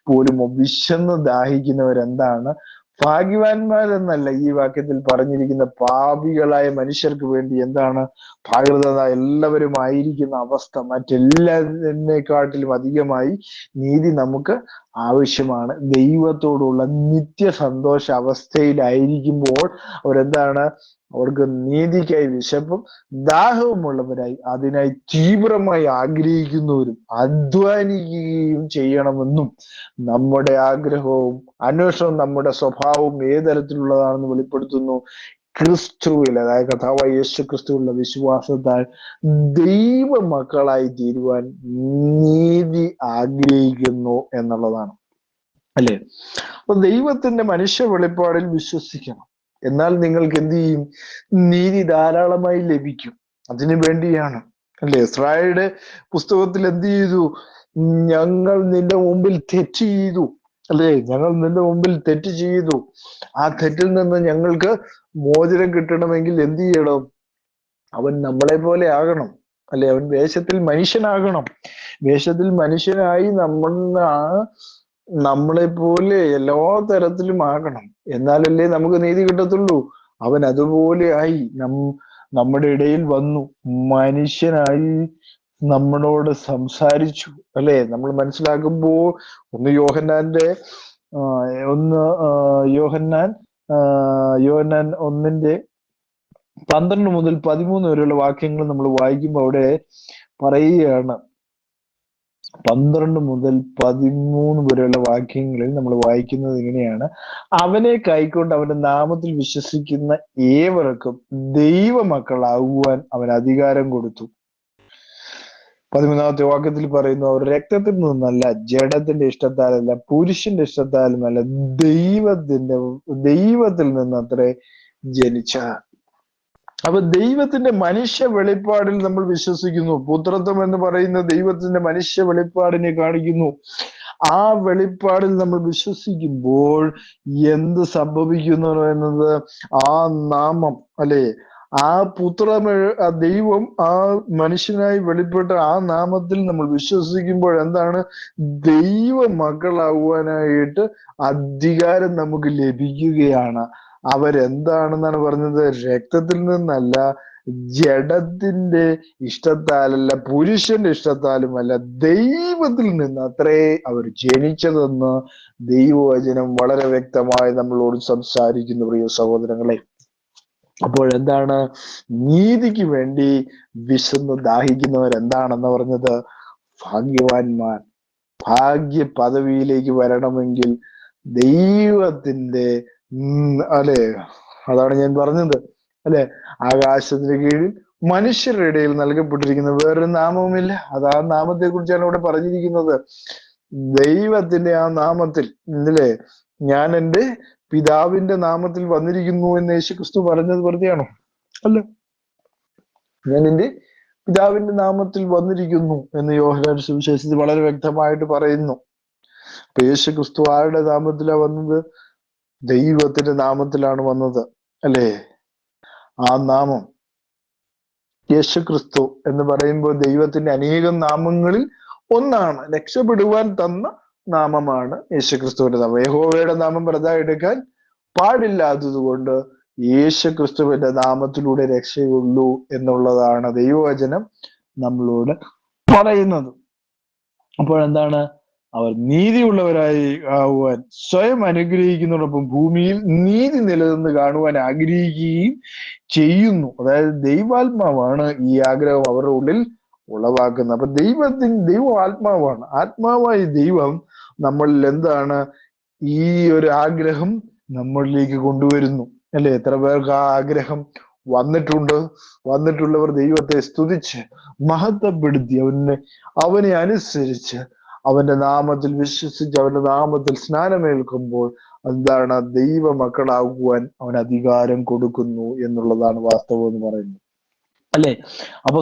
Speaker 1: പോലും വിശന്ന് ദാഹിക്കുന്നവരെന്താണ്? ഭാഗ്യവാന്മാരെന്നല്ല ഈ വാക്യത്തിൽ പറഞ്ഞിരിക്കുന്ന പാപികളായ മനുഷ്യർക്ക് വേണ്ടി എന്താണ് ഭാഗ്യത? എല്ലാവരും ആയിരിക്കുന്ന അവസ്ഥ മറ്റെല്ലാതിനെക്കാട്ടിലും അധികമായി നീതി നമുക്ക് ആവശ്യമാണ്. ദൈവത്തോടുള്ള നിത്യസന്തോഷ അവസ്ഥയിലായിരിക്കുമ്പോൾ അവരെന്താണ്? അവർക്ക് നീതിക്കായി വിശപ്പും ദാഹവുമുള്ളവരായി അതിനായി തീവ്രമായി ആഗ്രഹിക്കുന്നവരും അധ്വാനിക്കുകയും ചെയ്യണമെന്നും നമ്മുടെ ആഗ്രഹവും അന്വേഷണവും നമ്മുടെ സ്വഭാവവും ഏത് തരത്തിലുള്ളതാണെന്ന് വെളിപ്പെടുത്തുന്നു. ക്രിസ്തുവിൽ, അതായത് കർത്താവായ യേശു ക്രിസ്തുവിലുള്ള വിശ്വാസത്താൽ ദൈവ മക്കളായി തീരുവാൻ നീതി ആഗ്രഹിക്കുന്നു എന്നുള്ളതാണ്, അല്ലെ? അപ്പൊ ദൈവത്തിന്റെ മനുഷ്യ വെളിപ്പാടിൽ വിശ്വസിക്കണം. എന്നാൽ നിങ്ങൾക്ക് എന്ത് ചെയ്യും? നീതി ധാരാളമായി ലഭിക്കും. അതിനു വേണ്ടിയാണ്, അല്ലെ? ഇസ്രായേലിന്റെ പുസ്തകത്തിൽ എന്ത് ചെയ്തു? ഞങ്ങൾ നിന്റെ മുമ്പിൽ തെറ്റ് ചെയ്തു, അല്ലെ? ഞങ്ങൾ നിന്റെ മുമ്പിൽ തെറ്റ് ചെയ്തു. ആ തെറ്റിൽ നിന്ന് ഞങ്ങൾക്ക് മോചനം കിട്ടണമെങ്കിൽ എന്ത് ചെയ്യണം? അവൻ നമ്മളെ പോലെ ആകണം, അല്ലെ? അവൻ വേഷത്തിൽ മനുഷ്യനാകണം. വേഷത്തിൽ മനുഷ്യനായി നമ്മളെ പോലെ എല്ലാ തരത്തിലും ആകണം. എന്നാലല്ലേ നമുക്ക് നീതി കിട്ടത്തുള്ളൂ. അവൻ അതുപോലെ ആയി നമ്മുടെ ഇടയിൽ വന്നു, മനുഷ്യനായി നമ്മളോട് സംസാരിച്ചു, അല്ലെ? നമ്മൾ മനസ്സിലാക്കുമ്പോൾ യോഹന്നാൻ 1:12 മുതൽ 13 വരെയുള്ള വാക്യങ്ങൾ നമ്മൾ വായിക്കുമ്പോൾ അവിടെ പറയുകയാണ്, 12 മുതൽ 13 വരെയുള്ള വാക്യങ്ങളിൽ നമ്മൾ വായിക്കുന്നത് ഇങ്ങനെയാണ്: അവനെ കൈക്കൊണ്ട് അവന്റെ നാമത്തിൽ വിശ്വസിക്കുന്ന ഏവർക്കും ദൈവമക്കളാകുവാൻ അവൻ അധികാരം കൊടുത്തു. 13ാമത്തെ വാക്യത്തിൽ പറയുന്നു, അവർ രക്തത്തിൽ നിന്നല്ല, ജഡത്തിന്റെ ഇഷ്ടത്താലല്ല, പുരുഷന്റെ ഇഷ്ടത്താലുമല്ല, ദൈവത്തിൽ നിന്നത്രേ ജനിച്ച. അപ്പൊ ദൈവത്തിന്റെ മനുഷ്യ വെളിപ്പാടിൽ നമ്മൾ വിശ്വസിക്കുന്നു. പുത്രത്വം എന്ന് പറയുന്ന ദൈവത്തിന്റെ മനുഷ്യ വെളിപ്പാടിനെ കാണിക്കുന്നു. ആ വെളിപ്പാടിൽ നമ്മൾ വിശ്വസിക്കുമ്പോൾ എന്ത് സംഭവിക്കുന്നു എന്നത്, ആ നാമം, അല്ലെ? ആ ദൈവം ആ മനുഷ്യനായി വെളിപ്പെട്ട ആ നാമത്തിൽ നമ്മൾ വിശ്വസിക്കുമ്പോൾ എന്താണ്? ദൈവ മക്കളാകുവാനായിട്ട് അധികാരം നമുക്ക് ലഭിക്കുകയാണ്. അവരെന്താണെന്നാണ് പറഞ്ഞത്? രക്തത്തിൽ നിന്നല്ല, ജഡത്തിന്റെ ഇഷ്ടത്താലല്ല, പുരുഷന്റെ ഇഷ്ടത്താലുമല്ല, ദൈവത്തിൽ നിന്ന് അത്രേ അവർ ജനിച്ചതെന്ന് ദൈവവചനം വളരെ വ്യക്തമായി നമ്മളോട് സംസാരിക്കുന്നു, പ്രിയ സഹോദരങ്ങളെ. അപ്പോഴെന്താണ്? നീതിക്ക് വേണ്ടി വിശന്ന് ദാഹിക്കുന്നവരെന്താണെന്ന് പറഞ്ഞത്? ഭാഗ്യവാന്മാർ. ഭാഗ്യ പദവിയിലേക്ക് വരണമെങ്കിൽ ദൈവത്തിന്റെ അല്ലെ, അതാണ് ഞാൻ പറഞ്ഞത്, അല്ലെ? ആകാശത്തിന് കീഴിൽ മനുഷ്യരുടെ ഇടയിൽ നൽകപ്പെട്ടിരിക്കുന്ന വേറൊരു നാമവുമില്ല. അത് ആ നാമത്തെ കുറിച്ചാണ് ഇവിടെ പറഞ്ഞിരിക്കുന്നത്. ദൈവത്തിന്റെ ആ നാമത്തിൽ, അല്ലേ? ഞാൻ എൻ്റെ പിതാവിന്റെ നാമത്തിൽ വന്നിരിക്കുന്നു എന്ന് യേശുക്രിസ്തു പറഞ്ഞത് വെറുതെയാണോ? അല്ല. ഞാൻ എൻ്റെ പിതാവിന്റെ നാമത്തിൽ വന്നിരിക്കുന്നു എന്ന് യോഹന്നാൻ സുവിശേഷത്തിൽ വളരെ വ്യക്തമായിട്ട് പറയുന്നു. അപ്പൊ യേശുക്രിസ്തു ആരുടെ നാമത്തിലാ വന്നത്? ദൈവത്തിന്റെ നാമത്തിലാണ് വന്നത്, അല്ലേ? ആ നാമം യേശുക്രിസ്തു എന്ന് പറയുമ്പോൾ ദൈവത്തിന്റെ അനേകം നാമങ്ങളിൽ ഒന്നാണ്. രക്ഷപ്പെടുവാൻ തന്ന നാമമാണ് യേശുക്രിസ്തുവിന്റെ നാമം. യഹോവയുടെ നാമം വെറുതെ എടുക്കാൻ പാടില്ലാത്തത് കൊണ്ട് യേശുക്രിസ്തുവിന്റെ നാമത്തിലൂടെ രക്ഷയുള്ളൂ എന്നുള്ളതാണ് ദൈവവചനം നമ്മളോട് പറയുന്നത്. അപ്പോഴെന്താണ്? അവർ നീതിയുള്ളവരായി ആവുവാൻ സ്വയം അനുഗ്രഹിക്കുന്നതോടൊപ്പം ഭൂമിയിൽ നീതി നിലനിന്ന് കാണുവാൻ ആഗ്രഹിക്കുകയും ചെയ്യുന്നു. അതായത് ദൈവാത്മാവാണ് ഈ ആഗ്രഹം അവരുടെ ഉള്ളിൽ ഉളവാക്കുന്നത്. അപ്പൊ ദൈവം ആത്മാവാണ്. ആത്മാവായ ദൈവം നമ്മളിൽ എന്താണ്? ഈ ഒരു ആഗ്രഹം നമ്മളിലേക്ക് കൊണ്ടുവരുന്നു, അല്ലെ? എത്ര പേർക്ക് ആ ആഗ്രഹം വന്നിട്ടുള്ളവർ ദൈവത്തെ സ്തുതിച്ച് മഹത്വപ്പെടുത്തി അവനെ അനുസരിച്ച് അവന്റെ നാമത്തിൽ വിശ്വസിച്ച് അവന്റെ നാമത്തിൽ സ്നാനമേൽക്കുമ്പോൾ എന്താണ്? ദൈവ മക്കളാകുവാൻ അവൻ അധികാരം കൊടുക്കുന്നു എന്നുള്ളതാണ് വാസ്തവം എന്ന് പറയുന്നത്, അല്ലെ? അപ്പൊ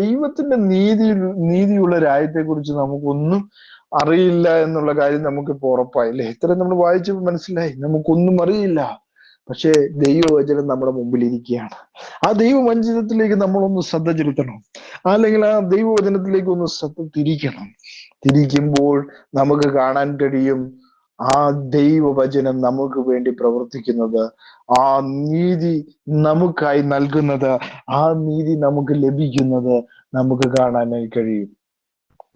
Speaker 1: ദൈവത്തിന്റെ നീതിയുള്ള രാജ്യത്തെ കുറിച്ച് നമുക്കൊന്നും അറിയില്ല എന്നുള്ള കാര്യം നമുക്കിപ്പോ ഉറപ്പായില്ലേ? ഇത്രയും നമ്മൾ വായിച്ചപ്പോൾ മനസ്സിലായി നമുക്കൊന്നും അറിയില്ല. പക്ഷേ ദൈവവചനം നമ്മുടെ മുമ്പിൽ ഇരിക്കുകയാണ്. ആ ദൈവവചനത്തിലേക്ക് നമ്മളൊന്ന് ശ്രദ്ധ ചെലുത്തണം, അല്ലെങ്കിൽ ആ ദൈവവചനത്തിലേക്ക് ഒന്ന് ശ്രദ്ധ തിരിക്കുമ്പോൾ നമുക്ക് കാണാൻ കഴിയും ആ ദൈവവചനം നമുക്ക് വേണ്ടി പ്രവർത്തിക്കുന്നത്, ആ നീതി നമുക്കായി നൽകുന്നത്, ആ നീതി നമുക്ക് ലഭിക്കുന്നത് നമുക്ക് കാണാനായി കഴിയും,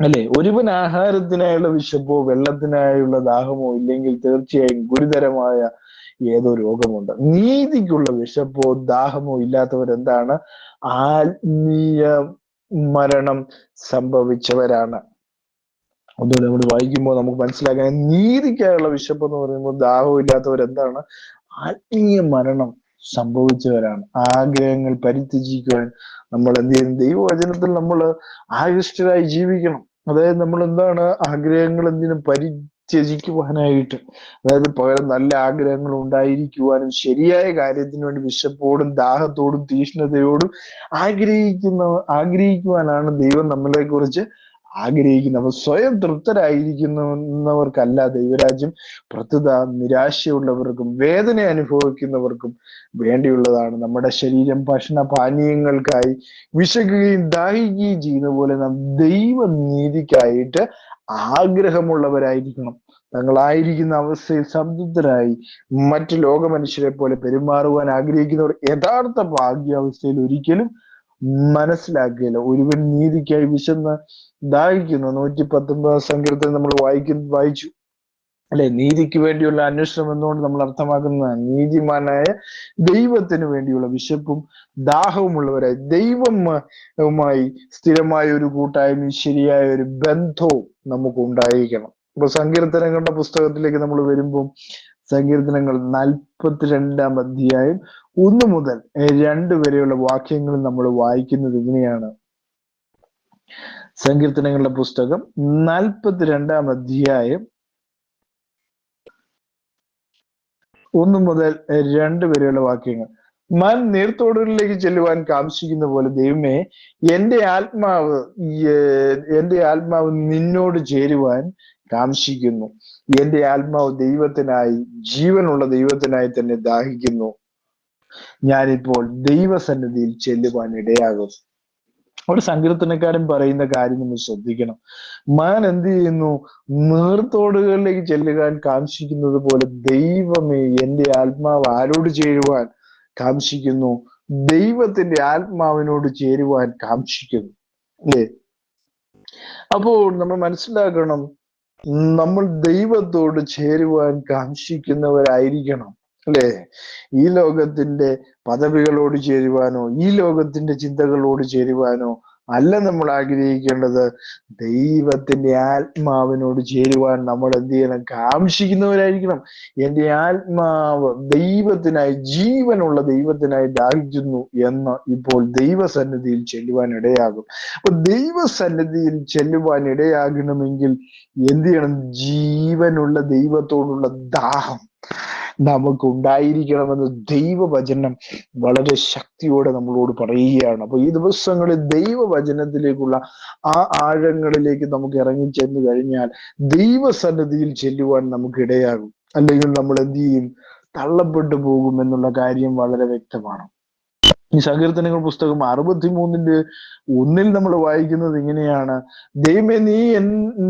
Speaker 1: അല്ലെ? ഒരുവൻ ആഹാരത്തിനായുള്ള വിശപ്പോ വെള്ളത്തിനായുള്ള ദാഹമോ ഇല്ലെങ്കിൽ തീർച്ചയായും ഗുരുതരമായ ഏതോ രോഗമുണ്ട്. നീതിക്കുള്ള വിശപ്പോ ദാഹമോ ഇല്ലാത്തവരെന്താണ്? ആത്മീയ മരണം സംഭവിച്ചവരാണ്. അതുകൊണ്ട് നമ്മൾ വായിക്കുമ്പോൾ നമുക്ക് മനസ്സിലാക്കാൻ, നീതിക്കായുള്ള വിശപ്പ് എന്ന് പറയുമ്പോൾ ദാഹവും ഇല്ലാത്തവരെന്താണ്? ആത്മീയ മരണം സംഭവിച്ചവരാണ്. ആഗ്രഹങ്ങൾ പരിത്യജിക്കുവാൻ നമ്മൾ എന്ത് ചെയ്യും? ദൈവവചനത്തിൽ നമ്മൾ ആകൃഷ്ടരായി ജീവിക്കണം. അതായത് നമ്മൾ എന്താണ്? ആഗ്രഹങ്ങൾ എന്തിനും പരിത്യജിക്കുവാനായിട്ട്, അതായത് പകരം നല്ല ആഗ്രഹങ്ങൾ ഉണ്ടായിരിക്കുവാനും ശരിയായ കാര്യത്തിന് വേണ്ടി വിശപ്പോടും ദാഹത്തോടും തീഷ്ണതയോടും ആഗ്രഹിക്കുവാനാണ് ദൈവം നമ്മളെ കുറിച്ച് ആഗ്രഹിക്കുന്നത്. അപ്പൊ സ്വയം തൃപ്തരായിരിക്കുന്നവർക്കല്ല ദൈവരാജ്യം, പ്രത്യുത നിരാശയുള്ളവർക്കും വേദന അനുഭവിക്കുന്നവർക്കും വേണ്ടിയുള്ളതാണ്. നമ്മുടെ ശരീരം ഭക്ഷണപാനീയങ്ങൾക്കായി വിശക്കുകയും ദാഹിക്കുകയും ചെയ്യുന്ന പോലെ നാം ദൈവനീതിക്കായിട്ട് ആഗ്രഹമുള്ളവരായിരിക്കണം. തങ്ങളായിരിക്കുന്ന അവസ്ഥയിൽ സംതൃപ്തരായി മറ്റു ലോക മനുഷ്യരെ പോലെ പെരുമാറുവാൻ ആഗ്രഹിക്കുന്നവർ യഥാർത്ഥ ഭാഗ്യാവസ്ഥയിൽ ഒരിക്കലും മനസ്സിലാക്കുകയില്ല. ഒരുവൻ നീതിക്കായി വിശന്ന് ദാഹിക്കുന്നു. 119 സങ്കീർത്തനം നമ്മൾ വായിച്ചു, അല്ലെ? നീതിക്ക് വേണ്ടിയുള്ള അന്വേഷണം എന്നുകൊണ്ട് നമ്മൾ അർത്ഥമാക്കുന്നത് നീതിമാനായ ദൈവത്തിന് വേണ്ടിയുള്ള വിശപ്പും ദാഹവുമുള്ളവരായി ദൈവവുമായി സ്ഥിരമായ ഒരു കൂട്ടായ്മയും ശരിയായ ഒരു ബന്ധവും നമുക്ക് ഉണ്ടായിരിക്കണം. ഇപ്പൊ സങ്കീർത്തനങ്ങളുടെ പുസ്തകത്തിലേക്ക് നമ്മൾ വരുമ്പോൾ സങ്കീർത്തനങ്ങൾ 42-ാം അധ്യായം 1 മുതൽ 2 വരെയുള്ള വാക്യങ്ങൾ നമ്മൾ വായിക്കുന്നത് ഇങ്ങനെയാണ്. സങ്കീർത്തനങ്ങളുടെ പുസ്തകം 42-ാം അധ്യായം 1 മുതൽ 2 വരെയുള്ള വാക്യങ്ങൾ. മാൻ നീർത്തോടുകളിലേക്ക് ചെല്ലുവാൻ കാംക്ഷിക്കുന്ന പോലെ ദൈവമേ എന്റെ ആത്മാവ് നിന്നോട് ചേരുവാൻ കാംക്ഷിക്കുന്നു. എന്റെ ആത്മാവ് ദൈവത്തിനായി, ജീവനുള്ള ദൈവത്തിനായി തന്നെ ദാഹിക്കുന്നു. ഞാനിപ്പോൾ ദൈവസന്നിധിയിൽ ചെല്ലുവാൻ ഇടയാകും. ഒരു സങ്കീർത്തനക്കാരൻ പറയുന്ന കാര്യം നമ്മൾ ശ്രദ്ധിക്കണം. മാൻ എന്ത് ചെയ്യുന്നു? നീർത്തോടുകളിലേക്ക് ചെല്ലുവാൻ കാംക്ഷിക്കുന്നത് പോലെ ദൈവമേ എന്റെ ആത്മാവ് ആരോട് ചേരുവാൻ കാംക്ഷിക്കുന്നു? ദൈവത്തിന്റെ ആത്മാവിനോട് ചേരുവാൻ കാംക്ഷിക്കുന്നു, അല്ലേ? അപ്പോൾ നമ്മൾ മനസ്സിലാക്കണം, നമ്മൾ ദൈവത്തോട് ചേരുവാൻ കാംക്ഷിക്കുന്നവരായിരിക്കണം, അല്ലേ? ഈ ലോകത്തിന്റെ പദവികളോട് ചേരുവാനോ ഈ ലോകത്തിന്റെ ചിന്തകളോട് ചേരുവാനോ അല്ല നമ്മൾ ആഗ്രഹിക്കേണ്ടത്. ദൈവത്തിന്റെ ആത്മാവിനോട് ചേരുവാൻ നമ്മൾ എന്ത് ചെയ്യണം? കാംക്ഷിക്കുന്നവരായിരിക്കണം. എന്റെ ആത്മാവ് ദൈവത്തിനായി, ജീവനുള്ള ദൈവത്തിനായി ദാഹിക്കുന്നു എന്ന് ഇപ്പോൾ ദൈവസന്നിധിയിൽ ചെല്ലുവാൻ ഇടയാകും. അപ്പൊ ദൈവസന്നിധിയിൽ ചെല്ലുവാൻ ഇടയാകണമെങ്കിൽ എന്ത് ചെയ്യണം? ജീവനുള്ള ദൈവത്തോടുള്ള ദാഹം നമുക്ക് ഉണ്ടായിരിക്കണമെന്ന് ദൈവവചനം വളരെ ശക്തിയോടെ നമ്മളോട് പറയുകയാണ്. അപ്പൊ ഈ ദിവസങ്ങളിൽ ദൈവവചനത്തിലേക്കുള്ള ആ ആഴങ്ങളിലേക്ക് നമുക്ക് ഇറങ്ങിച്ചെന്ന് കഴിഞ്ഞാൽ ദൈവസന്നിധിയിൽ ചെല്ലുവാൻ നമുക്ക് ഇടയാകും. അല്ലെങ്കിൽ നമ്മൾ എന്ത് ചെയ്യും? തള്ളപ്പെട്ടു പോകും എന്നുള്ള കാര്യം വളരെ വ്യക്തമാണ്. ഈ സങ്കീർത്തനങ്ങൾ പുസ്തകം 63:1 നമ്മൾ വായിക്കുന്നത് ഇങ്ങനെയാണ്: ദൈവമേ,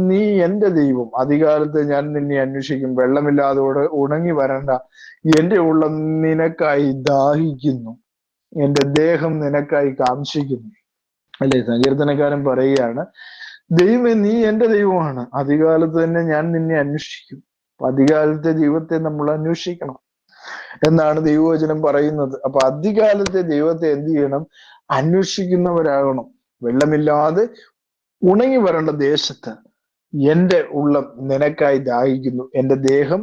Speaker 1: നീ എന്റെ ദൈവം, അധികാലത്ത് ഞാൻ നിന്നെ അന്വേഷിക്കും. വെള്ളമില്ലാതെ ഉണങ്ങി വരണ്ട എന്റെ ഉള്ളം നിനക്കായി ദാഹിക്കുന്നു, എന്റെ ദേഹം നിനക്കായി കാംക്ഷിക്കുന്നു. അല്ലെ? സങ്കീർത്തനക്കാരൻ പറയുകയാണ്, ദൈവമേ, നീ എന്റെ ദൈവമാണ്, അധികാലത്ത് തന്നെ ഞാൻ നിന്നെ അന്വേഷിക്കും. അധികാലത്തെ ദൈവത്തെ നമ്മൾ അന്വേഷിക്കണം എന്നാണ് ദൈവവചനം പറയുന്നത്. അപ്പൊ അധികാലത്തെ ദൈവത്തെ എന്ത് ചെയ്യണം? അന്വേഷിക്കുന്നവരാകണം. വെള്ളമില്ലാതെ ഉണങ്ങി വരേണ്ട ദേശത്ത് എന്റെ ഉള്ളം നിനക്കായി ദാഹിക്കുന്നു, എന്റെ ദേഹം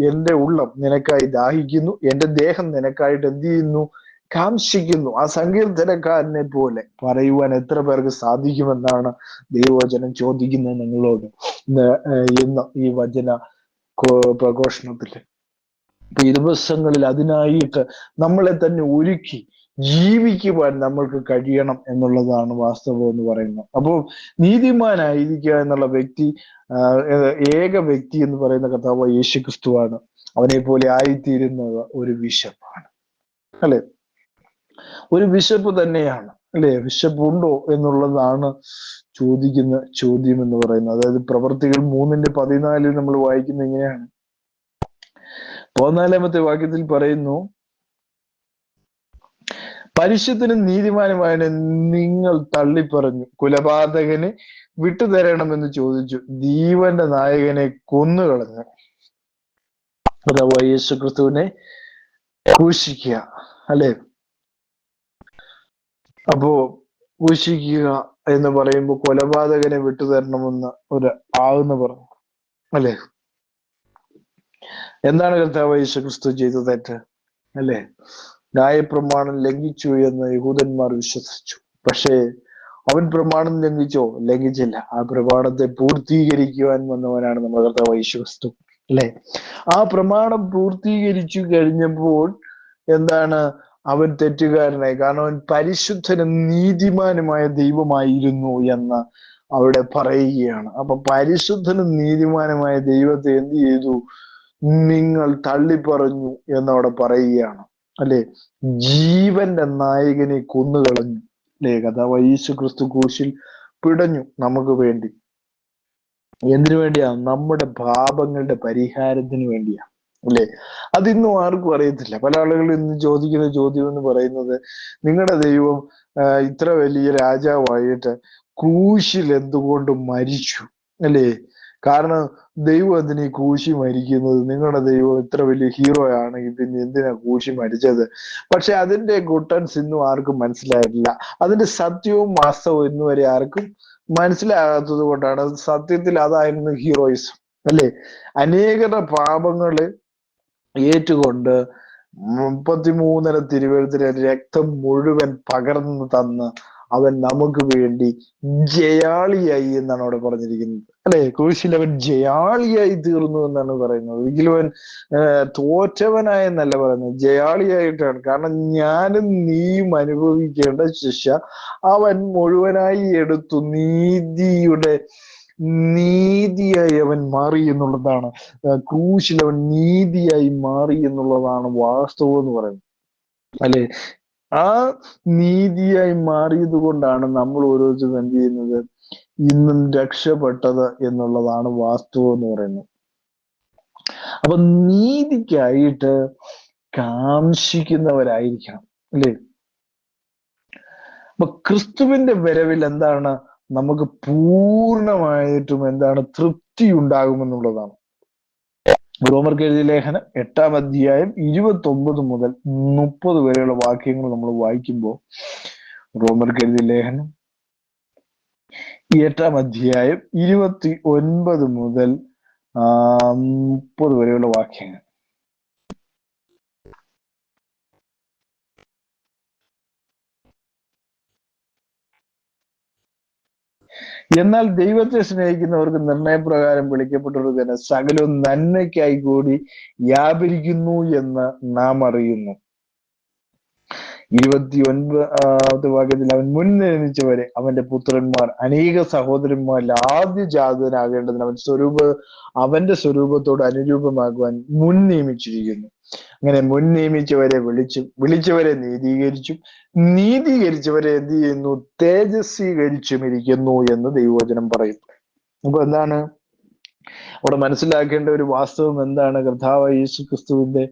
Speaker 1: എന്റെ ഉള്ളം നിനക്കായി ദാഹിക്കുന്നു, എന്റെ ദേഹം നിനക്കായിട്ട് എന്ത് ചെയ്യുന്നു? കാംക്ഷിക്കുന്നു. ആ സങ്കീർത്തനക്കാരനെ പോലെ പറയുവാൻ എത്ര പേർക്ക് സാധിക്കുമെന്നാണ് ദൈവവചനം ചോദിക്കുന്നത് നിങ്ങളോട് ഇന്ന് ഈ വചന പ്രഘോഷണത്തില്. ഇപ്പൊ ഈ ദിവസങ്ങളിൽ അതിനായിട്ട് നമ്മളെ തന്നെ ഒരുക്കി ജീവിക്കുവാൻ നമ്മൾക്ക് കഴിയണം എന്നുള്ളതാണ് വാസ്തവം എന്ന് പറയുന്നത്. അപ്പോൾ നീതിമാനായിരിക്കുക എന്നുള്ള വ്യക്തി, ഏക വ്യക്തി എന്ന് പറയുന്ന കർത്താവ് യേശു ക്രിസ്തുവാണ്. അവനെ പോലെ ആയിത്തീരുന്നത് ഒരു വിശപ്പാണ്, അല്ലെ? ഒരു വിശപ്പ് തന്നെയാണ്, അല്ലെ? വിശപ്പുണ്ടോ എന്നുള്ളതാണ് ചോദിക്കുന്ന ചോദ്യം എന്ന് പറയുന്നത്. അതായത് പ്രവർത്തികൾ 3:14 നമ്മൾ വായിക്കുന്നത് ഇങ്ങനെയാണ്. 14-ാമത്തെ വാക്യത്തിൽ പറയുന്നു, പരിശുദ്ധനും നീതിമാനുമായ നിങ്ങൾ തള്ളിപ്പറഞ്ഞു, കൊലപാതകനെ വിട്ടുതരണമെന്ന് ചോദിച്ചു, ജീവന്റെ നായകനെ കൊന്നുകളഞ്ഞു. അഥവാ യേശു ക്രിസ്തുവിനെ ക്രൂശിക്കുക, അല്ലെ? അപ്പോ ക്രൂശിക്കുക എന്ന് പറയുമ്പോൾ കൊലപാതകനെ വിട്ടുതരണമെന്ന് ഒരു ആവെന്ന് പറഞ്ഞു, അല്ലെ? എന്താണ് കർത്താവ് യേശു ക്രിസ്തു ചെയ്ത തെറ്റ്? അല്ലെ? ന്യായപ്രമാണം ലംഘിച്ചു എന്ന് യഹൂദന്മാർ വിശ്വസിച്ചു. പക്ഷേ അവൻ പ്രമാണം ലംഘിച്ചോ? ലംഘിച്ചില്ല. ആ പ്രമാണത്തെ പൂർത്തീകരിക്കുവാൻ വന്നവനാണ് നമ്മുടെ കർത്താവ് യേശു ക്രിസ്തു, അല്ലെ? ആ പ്രമാണം പൂർത്തീകരിച്ചു കഴിഞ്ഞപ്പോൾ എന്താണ്? അവൻ തെറ്റുകാരനായി. കാരണം അവൻ പരിശുദ്ധനും നീതിമാനുമായ ദൈവമായിരുന്നു എന്ന് അവിടെ പറയുകയാണ്. അപ്പൊ പരിശുദ്ധനും നീതിമാനുമായ ദൈവത്തെ എന്ത് ചെയ്തു? നിങ്ങൾ തള്ളിപ്പറഞ്ഞു എന്നവിടെ പറയുകയാണ്, അല്ലെ? ജീവന്റെ നായകനെ കൊന്നുകളഞ്ഞു, അല്ലെ? കർത്താവ് യേശു ക്രിസ്തു ക്രൂശിൽ പിടഞ്ഞു നമുക്ക് വേണ്ടി. എന്തിനു വേണ്ടിയാ? നമ്മുടെ പാപങ്ങളുടെ പരിഹാരത്തിന് വേണ്ടിയാ, അല്ലെ? അതിന്നും ആർക്കും അറിയത്തില്ല. പല ആളുകളും ഇന്ന് ചോദിക്കുന്ന ചോദ്യം എന്ന് പറയുന്നത്, നിങ്ങളുടെ ദൈവം ഇത്ര വലിയ രാജാവായിട്ട് ക്രൂശിൽ എന്തുകൊണ്ട് മരിച്ചു, അല്ലേ? കാരണം ദൈവം എന്തിനാ ഈ ക്രൂശി മരിക്കുന്നത്? നിങ്ങളുടെ ദൈവം ഇത്ര വലിയ ഹീറോ ആണെങ്കിൽ പിന്നെ എന്തിനാ ക്രൂശി മരിച്ചത്? പക്ഷെ അതിന്റെ ഗുട്ടൻസ് ഇന്നും ആർക്കും മനസ്സിലായിട്ടില്ല. അതിന്റെ സത്യവും വാസ്തവവും ഇന്ന് വരെ ആർക്കും മനസ്സിലാകാത്തത് കൊണ്ടാണ്. സത്യത്തിൽ അതായിരുന്നു ഹീറോയിസം, അല്ലെ? അനേകരുടെ പാപങ്ങള് ഏറ്റുകൊണ്ട് 33 തിരുവെഴുത്തിലെ രക്തം മുഴുവൻ പകർന്നു തന്ന് അവൻ നമുക്ക് വേണ്ടി ജയാളിയായി എന്നാണ് അവിടെ പറഞ്ഞിരിക്കുന്നത്, അല്ലെ? ക്രൂശിൽ അവൻ ജയാളിയായി തീർന്നു എന്നാണ് പറയുന്നത്. ഒരിക്കലും അവൻ തോറ്റവനായെന്നല്ല പറയുന്നത്, ജയാളിയായിട്ടാണ്. കാരണം ഞാനും നീയും അനുഭവിക്കേണ്ട ശിക്ഷ അവൻ മുഴുവനായി എടുത്തു. നീതിയായി അവൻ മാറി എന്നുള്ളതാണ്. ക്രൂശിൽ അവൻ നീതിയായി മാറി എന്നുള്ളതാണ് വാസ്തവം എന്ന് പറയുന്നത്, അല്ലെ? ആ നീതിയായി മാറിയത് കൊണ്ടാണ് നമ്മൾ ഓരോരുത്തരും എന്ത് ചെയ്യുന്നത്? ഇന്നും രക്ഷപ്പെട്ടത് എന്നുള്ളതാണ് വാസ്തവം എന്ന് പറയുന്നത്. അപ്പൊ നീതിക്കായിട്ട് കാംക്ഷിക്കുന്നവരായിരിക്കണം, അല്ലേ? അപ്പൊ ക്രിസ്തുവിന്റെ വരവിൽ എന്താണ്? നമുക്ക് പൂർണ്ണമായിട്ടും എന്താണ്? തൃപ്തി ഉണ്ടാകുമെന്നുള്ളതാണ്. റോമർക്ക് എഴുതിയ ലേഖനം 8-ാം അധ്യായം 29 മുതൽ 30 വരെയുള്ള വാക്യങ്ങൾ നമ്മൾ വായിക്കുമ്പോൾ, റോമർക്ക് എഴുതിയ ലേഖനം 8-ാം അധ്യായം 29 മുതൽ 30 വരെയുള്ള വാക്യങ്ങൾ. എന്നാൽ ദൈവത്തെ സ്നേഹിക്കുന്നവർക്ക് നിർണയപ്രകാരം വിളിക്കപ്പെട്ടവർക്ക് തന്നെ സകലവും നന്മയ്ക്കായി കൂടി വ്യാപരിക്കുന്നു എന്ന് നാം അറിയുന്നു. വാക്യത്തിൽ അവൻ മുൻ നിയമിച്ചവരെ അവന്റെ പുത്രന്മാർ അനേക സഹോദരന്മാരിൽ ആദ്യ ജാതനാകേണ്ടതിന് അവന്റെ സ്വരൂപത്തോട് അനുരൂപമാകുവാൻ മുൻ നിയമിച്ചിരിക്കുന്നു. അങ്ങനെ മുൻ നിയമിച്ചവരെ വിളിച്ചവരെ നീതീകരിച്ചവരെ എന്ത് ചെയ്യുന്നു? തേജസ്വീകരിച്ചും ഇരിക്കുന്നു എന്ന് ദൈവവചനം പറയുന്നു. അപ്പൊ എന്താണ് അവിടെ മനസ്സിലാക്കേണ്ട ഒരു വാസ്തവം എന്താണ്? കർത്താവായ യേശു ക്രിസ്തുവിന്റെ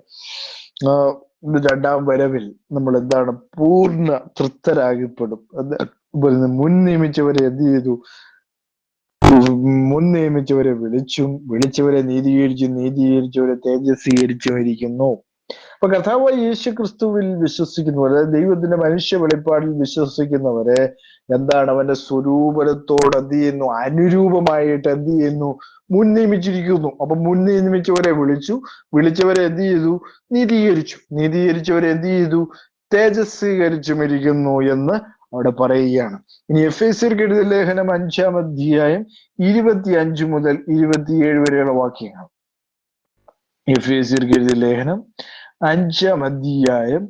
Speaker 1: രണ്ടാം വരവിൽ നമ്മൾ എന്താണ്? പൂർണ്ണ തൃപ്തരാകപ്പെടും. മുൻ നിയമിച്ചവരെ എന്ത് ചെയ്തു? മുൻ നിയമിച്ചവരെ വിളിച്ചവരെ നീതീകരിച്ചവരെ തേജസ്വീകരിച്ചും ഇരിക്കുന്നു. അപ്പൊ കർത്താവായ യേശു ക്രിസ്തുവിൽ വിശ്വസിക്കുന്നവർ, അതായത് ദൈവത്തിന്റെ മനുഷ്യ വെളിപ്പാടിൽ വിശ്വസിക്കുന്നവരെ എന്താണ്? അവന്റെ സ്വരൂപത്തോട് എന്ത് ചെയ്യുന്നു? അനുരൂപമായിട്ട് എന്ത് ചെയ്യുന്നു? മുൻ നിയമിച്ചിരിക്കുന്നു. അപ്പൊ മുൻ നിയമിച്ചവരെ വിളിച്ചവരെ എന്ത് ചെയ്തു? നീതീകരിച്ചവരെ എന്ത് ചെയ്തു? തേജസ്വീകരിച്ചും ഇരിക്കുന്നു എന്ന് അവിടെ പറയുകയാണ്. ഇനി എഫേസ്യർക്ക് എഴുതിയ ലേഖനം 5-ാം അധ്യായം 25 മുതൽ 27 വരെയുള്ള വാക്യങ്ങൾ. എഫേസ്യർക്ക് എഴുതിയ ലേഖനം 5-ാം അധ്യായം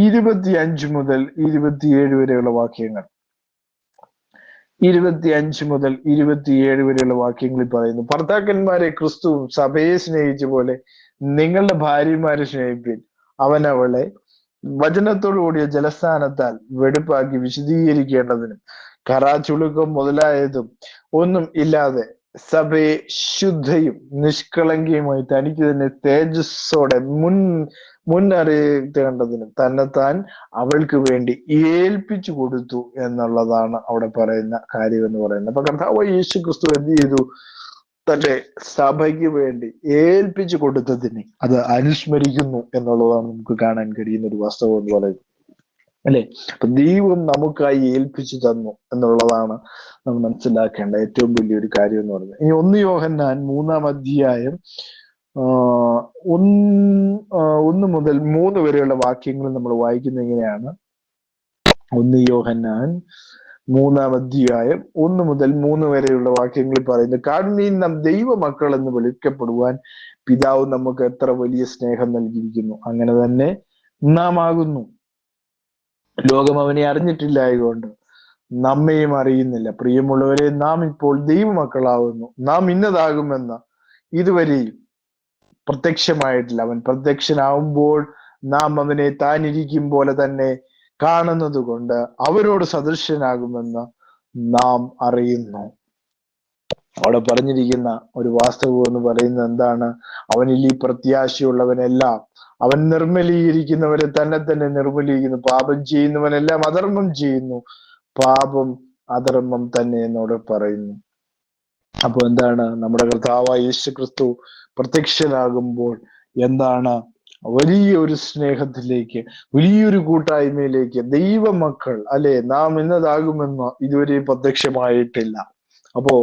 Speaker 1: 25 മുതൽ 27 വരെയുള്ള വാക്യങ്ങൾ. 25 മുതൽ 27 വരെയുള്ള വാക്യങ്ങളിൽ പറയുന്നു: ഭർത്താക്കന്മാരെ ക്രിസ്തുവും സഭയെ സ്നേഹിച്ച പോലെ നിങ്ങളുടെ ഭാര്യമാരെ സ്നേഹിപ്പിൻ. അവൻ അവളെ വചനത്തോടു കൂടിയ ജലസ്നാനത്താൽ വെടിപ്പാക്കി വിശദീകരിക്കേണ്ടതിനും കറാചുളുക്കം മുതലായതും ഒന്നും ഇല്ലാതെ സഭയെ ശുദ്ധയും നിഷ്കളങ്കയുമായി തനിക്ക് തന്നെ തേജസ്സോടെ മുന്നറിയിക്കേണ്ടതിനും തന്നെത്താൻ അവൾക്ക് വേണ്ടി ഏൽപ്പിച്ചു കൊടുത്തു എന്നുള്ളതാണ് അവിടെ പറയുന്ന കാര്യം എന്ന് പറയുന്നത്. അപ്പൊ കർത്താവായ യേശു ക്രിസ്തു എന്ത് ചെയ്തു? തന്റെ സഭയ്ക്ക് വേണ്ടി ഏൽപ്പിച്ചു കൊടുത്തതിനെ അത് അനുസ്മരിക്കുന്നു എന്നുള്ളതാണ് നമുക്ക് കാണാൻ കഴിയുന്ന ഒരു വാസ്തവം എന്ന് പറയുന്നത്, അല്ലെ? അപ്പൊ ദൈവം നമുക്കായി ഏൽപ്പിച്ചു തന്നു എന്നുള്ളതാണ് നമ്മൾ മനസ്സിലാക്കേണ്ട ഏറ്റവും വലിയൊരു കാര്യം എന്ന് പറയുന്നത്. ഇനി 1 യോഹന്നാൻ 3-ാം അധ്യായം 1 മുതൽ 3 വരെയുള്ള വാക്യങ്ങൾ നമ്മൾ വായിക്കുന്നത് ഇങ്ങനെയാണ്. 1 യോഹന്നാൻ 3-ാം അധ്യായം 1 മുതൽ 3 വരെയുള്ള വാക്യങ്ങളിൽ പറയുന്നത്: കാൺമീൻ, നാം ദൈവമക്കൾ എന്ന് വിളിക്കപ്പെടുവാൻ പിതാവ് നമുക്ക് എത്ര വലിയ സ്നേഹം നൽകിയിരിക്കുന്നു. അങ്ങനെ തന്നെ നാം ആകുന്നു. ലോകം അവനെ അറിഞ്ഞിട്ടില്ലായതുകൊണ്ട് നമ്മയും അറിയുന്നില്ല. പ്രിയമുള്ളവരെ, നാം ഇപ്പോൾ ദൈവമക്കളാവുന്നു. നാം ഇന്നതാകുമെന്ന് ഇതുവരെയും പ്രത്യക്ഷമായിട്ടില്ല. അവൻ പ്രത്യക്ഷനാവുമ്പോൾ നാം അവനെ താനിരിക്കും പോലെ തന്നെ കാണുന്നത് കൊണ്ട് അവരോട് സദൃശ്യനാകുമെന്ന് നാം അറിയുന്നു. അവിടെ പറഞ്ഞിരിക്കുന്ന ഒരു വാസ്തവം എന്ന് പറയുന്നത് എന്താണ്? അവനിൽ ഈ പ്രത്യാശയുള്ളവനെല്ലാം അവൻ നിർമ്മലീകരിക്കുന്നവരെ തന്നെ നിർമ്മലീകരിക്കുന്നു. പാപം ചെയ്യുന്നവനെല്ലാം അധർമ്മം ചെയ്യുന്നു. പാപം അധർമ്മം തന്നെ എന്നോട് പറയുന്നു. അപ്പൊ എന്താണ്? നമ്മുടെ കർത്താവായ യേശു ക്രിസ്തു പ്രത്യക്ഷനാകുമ്പോൾ എന്താണ്? വലിയൊരു സ്നേഹത്തിലേക്ക്, വലിയൊരു കൂട്ടായ്മയിലേക്ക് ദൈവമക്കൾ, അല്ലെ, നാം ഇന്നതാകുമെന്ന് ഇതുവരെ പ്രത്യക്ഷമായിട്ടില്ല. അപ്പോ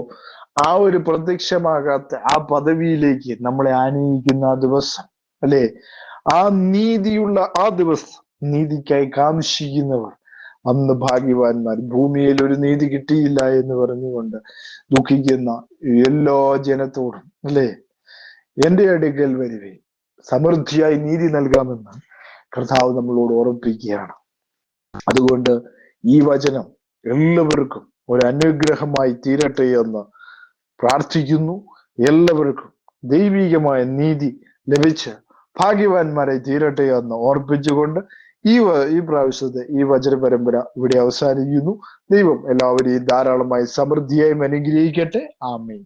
Speaker 1: ആ ഒരു പ്രത്യക്ഷമാകാത്ത ആ പദവിയിലേക്ക് നമ്മളെ ആനയിക്കുന്ന ആ ദിവസം, അല്ലെ, ആ നീതിയുള്ള ആ ദിവസം, നീതിക്കായി കാംക്ഷിക്കുന്നവർ അന്ന് ഭാഗ്യവാന്മാർ. ഭൂമിയിൽ ഒരു നീതി കിട്ടിയില്ല എന്ന് പറഞ്ഞുകൊണ്ട് ദുഃഖിക്കുന്ന എല്ലാ ജനത്തോടും, അല്ലെ, എന്റെ അടുക്കൽ വരുവേ, സമൃദ്ധിയായി നീതി നൽകാമെന്ന് കർത്താവ് നമ്മളോട് ഓർമ്മിപ്പിക്കുകയാണ്. അതുകൊണ്ട് ഈ വചനം എല്ലാവർക്കും ഒരു അനുഗ്രഹമായി തീരട്ടെ എന്ന് പ്രാർത്ഥിക്കുന്നു. എല്ലാവർക്കും ദൈവികമായ നീതി ലഭിച്ച് ഭാഗ്യവാന്മാരെ തീരട്ടെ എന്ന് ഓർപ്പിച്ചുകൊണ്ട് ഈ പ്രാവശ്യത്തെ ഈ വചന പരമ്പര ഇവിടെ അവസാനിക്കുന്നു. ദൈവം എല്ലാവരെയും ധാരാളമായി സമൃദ്ധിയായും അനുഗ്രഹിക്കട്ടെ. ആമേൻ.